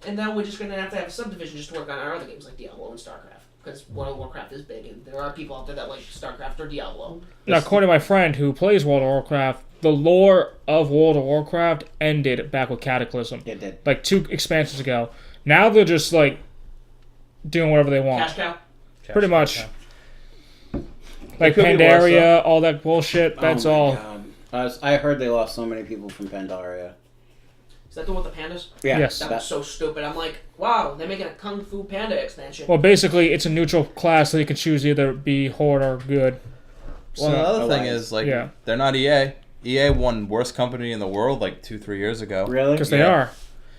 And now we're just gonna have to have a subdivision just to work on our other games like Diablo and StarCraft. Because World of Warcraft is big, and there are people out there that like StarCraft or Diablo. Now, according to my friend who plays World of Warcraft, the lore of World of Warcraft ended back with Cataclysm. It did. Like 2 expansions ago. Now they're just like doing whatever they want. Cash cow? Pretty much. Like It could be worse, Pandaria, all that bullshit. That's Oh my all. God. I heard they lost so many people from Pandaria. Is that the one with the pandas? Yeah. Yes. That was so stupid. I'm like, wow, they're making a Kung Fu Panda expansion. Well, basically, it's a neutral class, so you can choose either be Horde or good. Well, So- another thing Alliance. is like Yeah. they're not EA. EA won worst company in the world like 2-3 years ago. Really? Because they Yeah. are.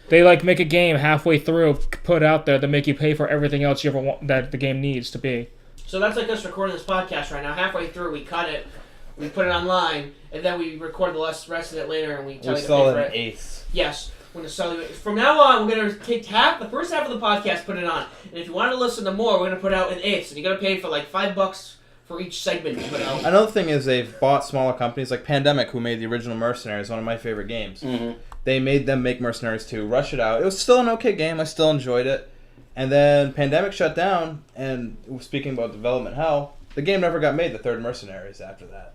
They like make a game halfway through, put out there, to make you pay for everything else you ever want that the game needs to be. So that's like us recording this podcast right now. Halfway through, we cut it, we put it online, and then we record the rest of it later, and we tell We you to saw pay it for in it. eighths. Yes, we're gonna sell you. From now on, we're gonna take the first half of the podcast, put it on, and if you want to listen to more, we're gonna put out in eighths, and you're gonna pay for like $5 for each segment you put out. Another thing is they've bought smaller companies like Pandemic, who made the original Mercenaries, one of my favorite games. Mm-hmm. They made them make Mercenaries 2, rush it out. It was still an okay game. I still enjoyed it. And then Pandemic shut down, and speaking about development hell, the game never got made, the third Mercenaries, after that.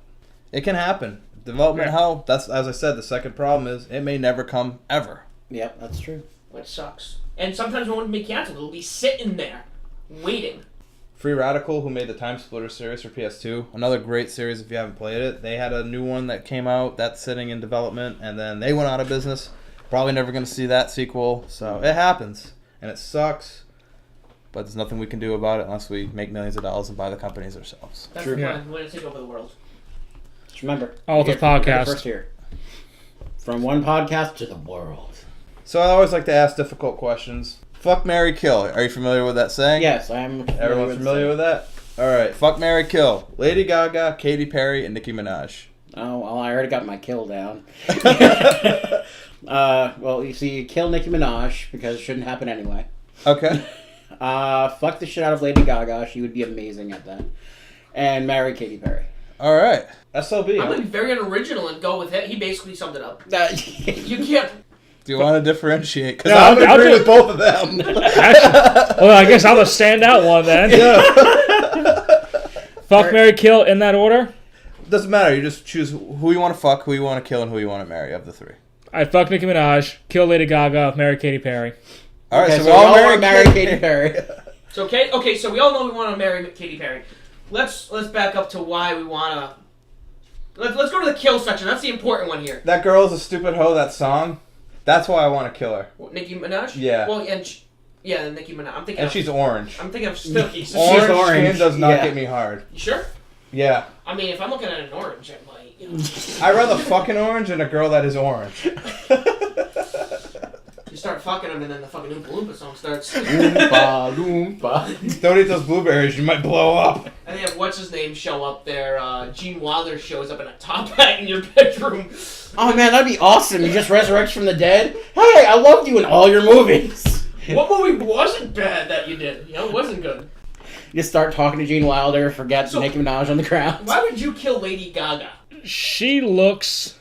It can happen. Development hell, that's, as I said, the second problem is it may never come, ever. Yep, that's true. Which sucks. And sometimes it won't be canceled. It'll be sitting there, waiting. Free Radical, who made the Time Splitter series for PS2, another great series if you haven't played it. They had a new one that came out that's sitting in development, and then they went out of business. Probably never going to see that sequel, so it happens, and it sucks. But there's nothing we can do about it unless we make millions of dollars and buy the companies ourselves. That's True. the Yeah. plan. We're gonna take over the world. Just remember. All you're the here- you're the podcast. First here. From one podcast to the world. So I always like to ask difficult questions. Fuck, marry, kill. Are you familiar with that saying? Yes, I am. Everyone's familiar with that? Alright, fuck, marry, kill. Lady Gaga, Katy Perry, and Nicki Minaj. Oh, well, I already got my kill down. Well, you see, kill Nicki Minaj because it shouldn't happen anyway. Okay. Fuck the shit out of Lady Gaga. She would be amazing at that. And marry Katy Perry. Alright. SLB. I'm Huh? gonna be very unoriginal and go with it. He basically summed it up. Uh, You can't. Do you want to differentiate? Because No, I would I'll agree do- with both of them. Well, I guess I'm the standout one then. Fuck, marry, kill in that order. Doesn't matter. You just choose who you want to fuck, who you want to kill, and who you want to marry of the three. I fuck Nicki Minaj, kill Lady Gaga, marry Katy Perry. All right, okay, so so we all want to marry Katy Perry. It's okay. Okay, so we all know we want to marry Katy Perry. Let's back up to why we wanna. Let's go to the kill section. That's the important one here. That girl is a stupid hoe. That song. That's why I want to kill her. What, Nicki Minaj? Yeah. Well, and yeah, Nicki Minaj. I'm thinking. And she's orange. I'm thinking of Snooki. So Orange, orange, skin does not yeah. get me hard. You sure? Yeah. I mean, if I'm looking at an orange, I might. You know, I'd rather fucking orange than a girl that is orange. you start fucking them, and then the fucking Oompa Loompa song starts. Oompa Loompa. Don't eat those blueberries. You might blow up. And they have what's his name show up there. Gene Wilder shows up in a top hat in your bedroom. Oh man, that'd be awesome. He just resurrects from the dead. Hey, I loved you in all your movies. What movie wasn't bad that you did? You know, it wasn't good. You just start talking to Gene Wilder, forget So- Nicki Minaj on the ground. Why would you kill Lady Gaga? She looks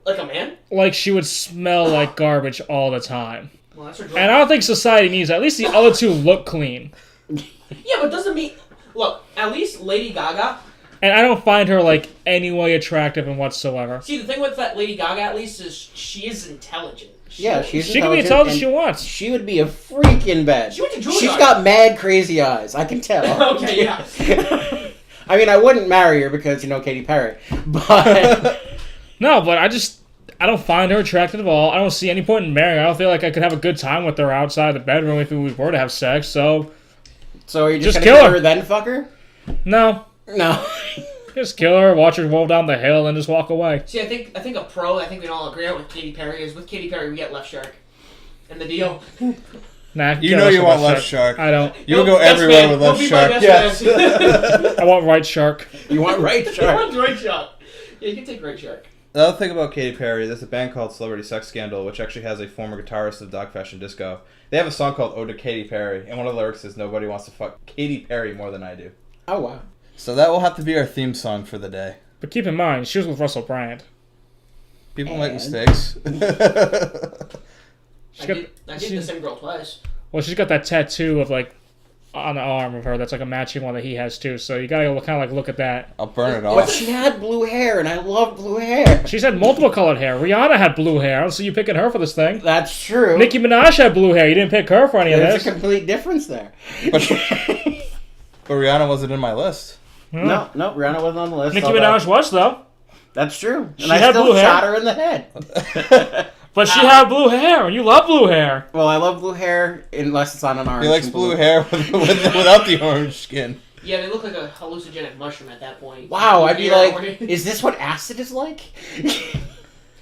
Like a man? like she would smell like garbage all the time. Well, that's her And I don't think society needs that. At least the other two look clean. Yeah, but doesn't mean. Look, at least Lady Gaga. And I don't find her like any way attractive in whatsoever. See, the thing with that Lady Gaga, at least, is she is intelligent. Yeah, she's She can be intelligent and she wants. She would be a freak in bed. She went to Juilliard. She's got mad crazy eyes. I can tell. Okay, yeah. I mean, I wouldn't marry her because, you know, Katy Perry. But No, but I don't find her attractive at all. I don't see any point in marrying her. I don't feel like I could have a good time with her outside the bedroom if we were to have sex, so So are you Just just kill gonna her. kill her then fuck her? No. No. Just kill her, watch her roll down the hill, and just walk away. See, I think a pro. I think we can all agree on with Katy Perry is with Katy Perry we get Left Shark, and the deal. Nah, You know you want Left Shark. I don't. You would go Best everywhere man. with Left He'll be my Shark. best Yes. I want Right Shark. You want Right I Shark? want Right Shark. Yeah, you can take Right Shark. The other thing about Katy Perry, there's a band called Celebrity Sex Scandal, which actually has a former guitarist of Dog Fashion Disco. They have a song called Ode to Katy Perry, and one of the lyrics is, nobody wants to fuck Katy Perry more than I do. Oh, wow. So that will have to be our theme song for the day. But keep in mind, she was with Russell Brand. People make And? mistakes. She's I got, did the same girl twice. well, she's got that tattoo of like on the arm of her that's like a matching one that he has too. So you gotta kind of like look at that. I'll burn it But off. she had blue hair, and I love blue hair. She's had multiple colored hair. Rihanna had blue hair. I don't see you picking her for this thing. That's true. Nicki Minaj had blue hair. You didn't pick her for any of There's this. a complete difference there. But Rihanna wasn't in my list. No, Rihanna wasn't on the list. Nicki although- Minaj was though, That's true. And She I had still blue hair. shot her in the head. but she had blue hair, and you love blue hair. Well, I love blue hair unless it's on an orange. He likes and blue hair without the orange skin. Yeah, they look like a hallucinogenic mushroom at that point. Wow, I'd be Yeah, like, is this what acid is like?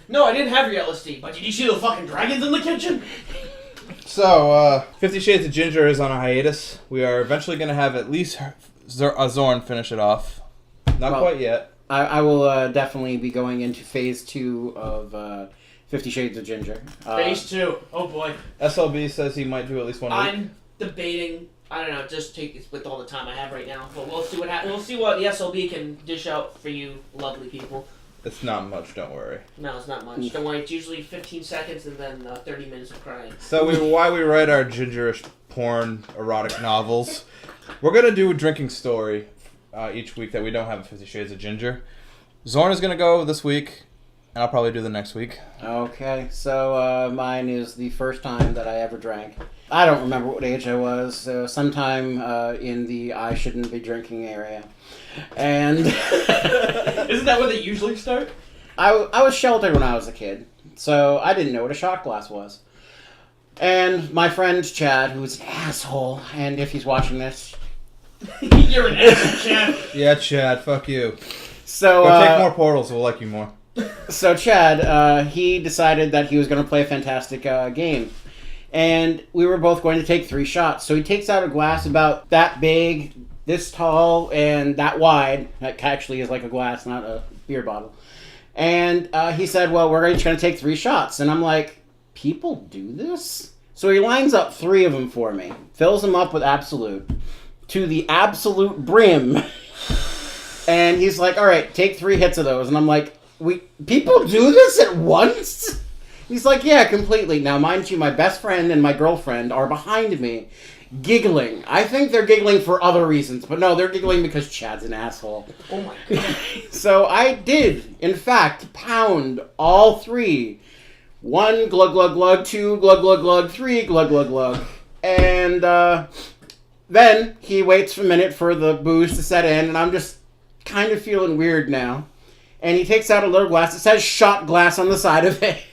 No, I didn't have your LSD, but did you see the fucking dragons in the kitchen? So, 50 Shades of Ginger is on a hiatus. We are eventually going to have at least Zorn finish it off. Not Well, quite yet. I will definitely be going into phase 2 of 50 Shades of Ginger. Phase 2. Oh boy. SLB says he might do at least one week. I'm debating. I don't know. Just take it with all the time I have right now. But we'll see what we'll see what the SLB can dish out for you, lovely people. It's not much, don't worry. No, it's not much. Don't worry. It's usually 15 seconds and then 30 minutes of crying. So why we write our gingerish porn erotic novels, we're going to do a drinking story each week that we don't have 50 Shades of Ginger. Zorn is going to go this week, and I'll probably do the next week. Okay, so mine is the first time that I ever drank. I don't remember what age I was. Sometime in the I shouldn't be drinking area. And Isn't that where they usually start? I was sheltered when I was a kid, so I didn't know what a shot glass was. And my friend Chad, who's an asshole, and if he's watching this, You're an asshole, Chad. Yeah, Chad, fuck you. so Go take more portals, we'll like you more. So Chad, he decided that he was going to play a fantastic game. And we were both going to take 3 shots. So he takes out a glass about that big, this tall, and that wide. That actually is like a glass, not a beer bottle. And he said, well, we're just going to take 3 shots. And I'm like, people do this? So he lines up 3 of them for me. Fills them up with Absolute. To the absolute brim. And he's like, all right, take 3 hits of those. And I'm like, people do this at once? He's like, yeah, completely. Now, mind you, my best friend and my girlfriend are behind me, giggling. I think they're giggling for other reasons, but no, they're giggling because Chad's an asshole. Oh my god. So I did, in fact, pound all 3. 1, glug, glug, glug. 2, glug, glug, glug. 3, glug, glug, glug. And then he waits for a minute for the booze to set in, and I'm just kind of feeling weird now. And he takes out a little glass. It says shot glass on the side of it.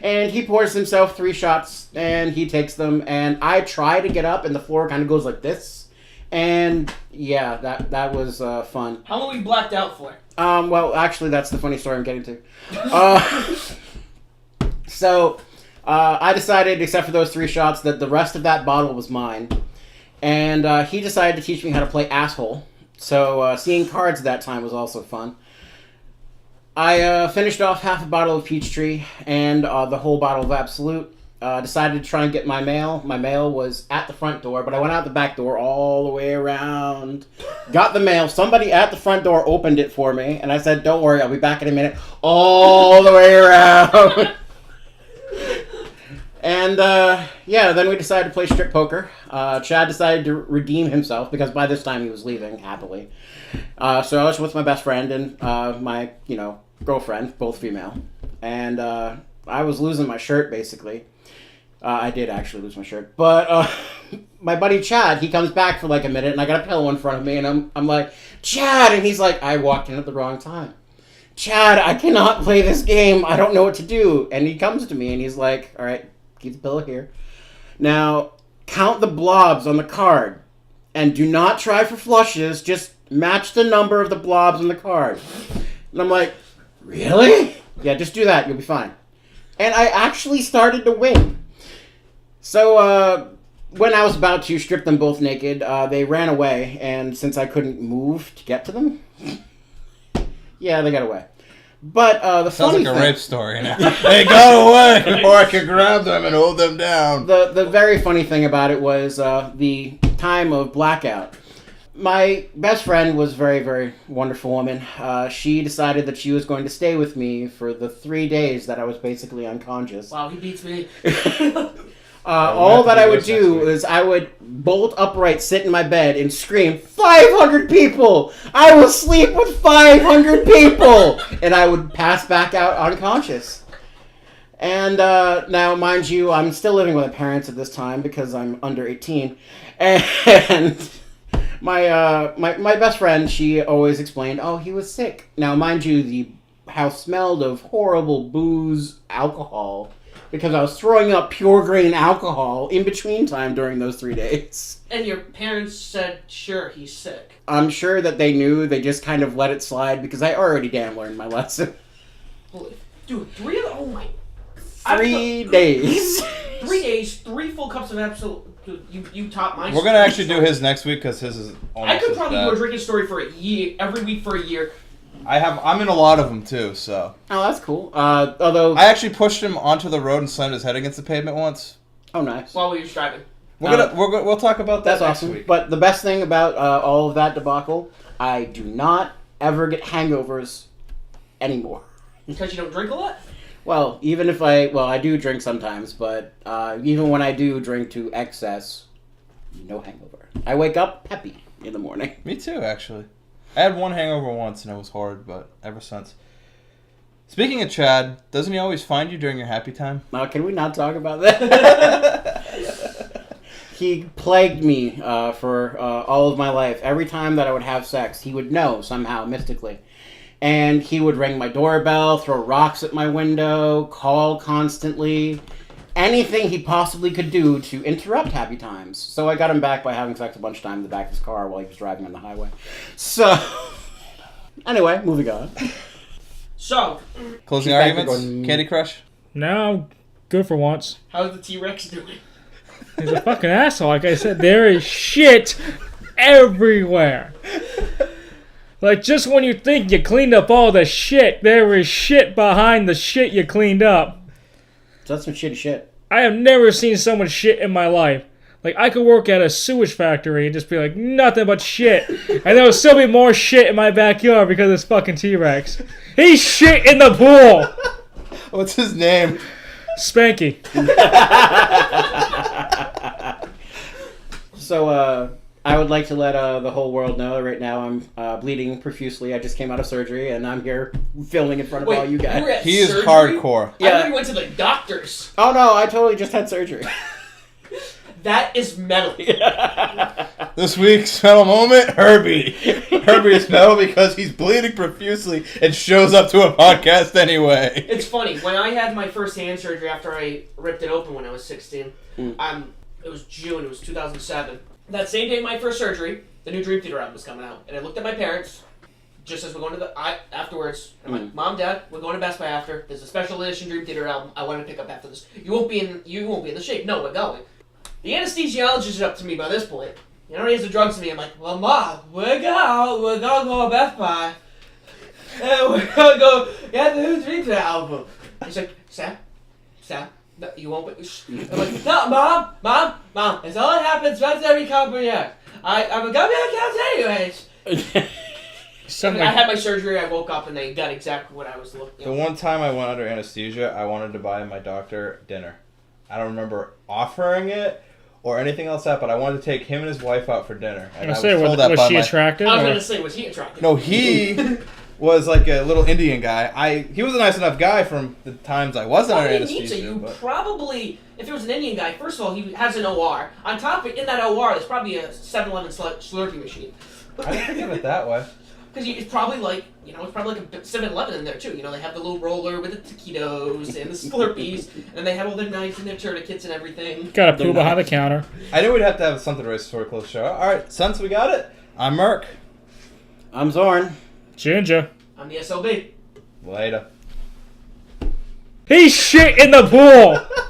And he pours himself 3 shots, and he takes them. And I try to get up, and the floor kind of goes like this. And yeah, that was fun. How long were you blacked out for? Well, actually, that's the funny story I'm getting to. So I decided, except for those 3 shots, that the rest of that bottle was mine. And he decided to teach me how to play asshole. So seeing cards at that time was also fun. I finished off half a bottle of Peachtree and the whole bottle of Absolute. Decided to try and get my mail. My mail was at the front door, but I went out the back door all the way around. Got the mail. Somebody at the front door opened it for me, and I said, don't worry, I'll be back in a minute. All the way around. And, yeah, then we decided to play strip poker. Chad decided to redeem himself, because by this time he was leaving, happily. So I was with my best friend and my, girlfriend, both female. And I was losing my shirt, basically. I did actually lose my shirt. But my buddy Chad, he comes back for like a minute, and I got a pillow in front of me, and I'm like, Chad! And he's like, I walked in at the wrong time. Chad, I cannot play this game. I don't know what to do. And he comes to me, and he's like, all right, keep the pillow here. Now, count the blobs on the card. And do not try for flushes. Just match the number of the blobs on the card. And I'm like, really? Yeah, just do that. You'll be fine. And I actually started to win. So, when I was about to strip them both naked, they ran away. And since I couldn't move to get to them, yeah, they got away. But the Sounds funny like a thing, rape story now. They got away before I could grab them and hold them down. the very funny thing about it was the time of blackout. My best friend was a very, very wonderful woman. She decided that she was going to stay with me for the 3 days that I was basically unconscious. Wow, he beats me. All that I would do is I would bolt upright, sit in my bed, and scream, 500 people! I will sleep with 500 people! And I would pass back out unconscious. And now, mind you, I'm still living with my parents at this time because I'm under 18. And my best friend, she always explained, oh, he was sick. Now, mind you, the house smelled of horrible booze, alcohol, because I was throwing up pure grain alcohol in between time during those 3 days. And your parents said, sure, he's sick. I'm sure that they knew. They just kind of let it slide because I already damn learned my lesson. Holy, dude, 3 of the, oh my. 3 days. 3 days, 3 full cups of absolute. Dude, you taught my. We're gonna actually do his next week because his is almost I could as probably bad. do a drinking story for a year, every week for a year. I'm in a lot of them too, so. Oh, that's cool. Although I actually pushed him onto the road and slammed his head against the pavement once. oh, nice. While we were driving. We'll talk about that That's next awesome. week. But the best thing about all of that debacle, I do not ever get hangovers anymore. Because you don't drink a lot? Well, even if I do drink sometimes, but even when I do drink to excess, no hangover. I wake up peppy in the morning. Me too, actually. I had one hangover once and it was hard, but ever since. Speaking of Chad, doesn't he always find you during your happy time? Can we not talk about that? He plagued me for all of my life. Every time that I would have sex, he would know somehow, mystically. And he would ring my doorbell, throw rocks at my window, call constantly. Anything he possibly could do to interrupt happy times. So I got him back by having sex a bunch of times in the back of his car while he was driving on the highway. So, anyway, moving on. So, Closing She's back there arguments? going, Candy Crush? No, good for once. how's the T-Rex doing? He's a fucking asshole. Like I said, there is shit everywhere. Like, just when you think you cleaned up all the shit, there is shit behind the shit you cleaned up. So that's some shitty shit. I have never seen so much shit in my life. Like, I could work at a sewage factory and just be like, nothing but shit. And there will still be more shit in my backyard because of this fucking T-Rex. He's shit in the pool! What's his name? Spanky. So, I would like to let the whole world know that right now I'm bleeding profusely. I just came out of surgery, and I'm here filming in front of all you guys. You were at He is surgery? hardcore. I Yeah. thought you went to the doctors. Oh no, I totally just had surgery. That is metal. This week's metal moment, Herbie. Herbie is metal because he's bleeding profusely and shows up to a podcast anyway. It's funny, when I had my first hand surgery after I ripped it open when I was 16, it was June, it was 2007. That same day of my first surgery, the new Dream Theater album was coming out. And I looked at my parents, just as we're going to afterwards. I'm like, Mom, Dad, we're going to Best Buy after. There's a special edition Dream Theater album I want to pick up after this. You won't be in the shape. No, we're going. The anesthesiologist is up to me by this point. He already has the drugs to me. I'm like, well, Mom, we're gonna go to Best Buy. And we're gonna go get the new Dream Theater album. He's like, Sam, no, you won't be. I'm like, no, Mom, it's all that happens once every couple of years. I'm gonna be on the couch anyways. I had my surgery, I woke up, and they got exactly what I was looking The one time I went under anesthesia, I wanted to buy my doctor dinner. I don't remember offering it or anything else that, but I wanted to take him and his wife out for dinner. And I was she attractive? I was or- going to say, was he attractive? No, he was like a little Indian guy. He was a nice enough guy from the times I wasn't under anesthesia. You but... probably, if it was an Indian guy, first of all, he has an OR. On top of it, in that OR, there's probably a 7-Eleven Slurpee machine. I didn't think of it that way. Because it's probably like, it's probably like a 7-Eleven in there too. They have the little roller with the taquitos and the Slurpees, and they have all their knives and their tourniquets and everything. Got a poo behind the counter. I knew we'd have to have something to race before we close the show. All right, since we got it, I'm Merc. I'm Zorn. Ginger. I'm the SLB. Later. He shit in the pool.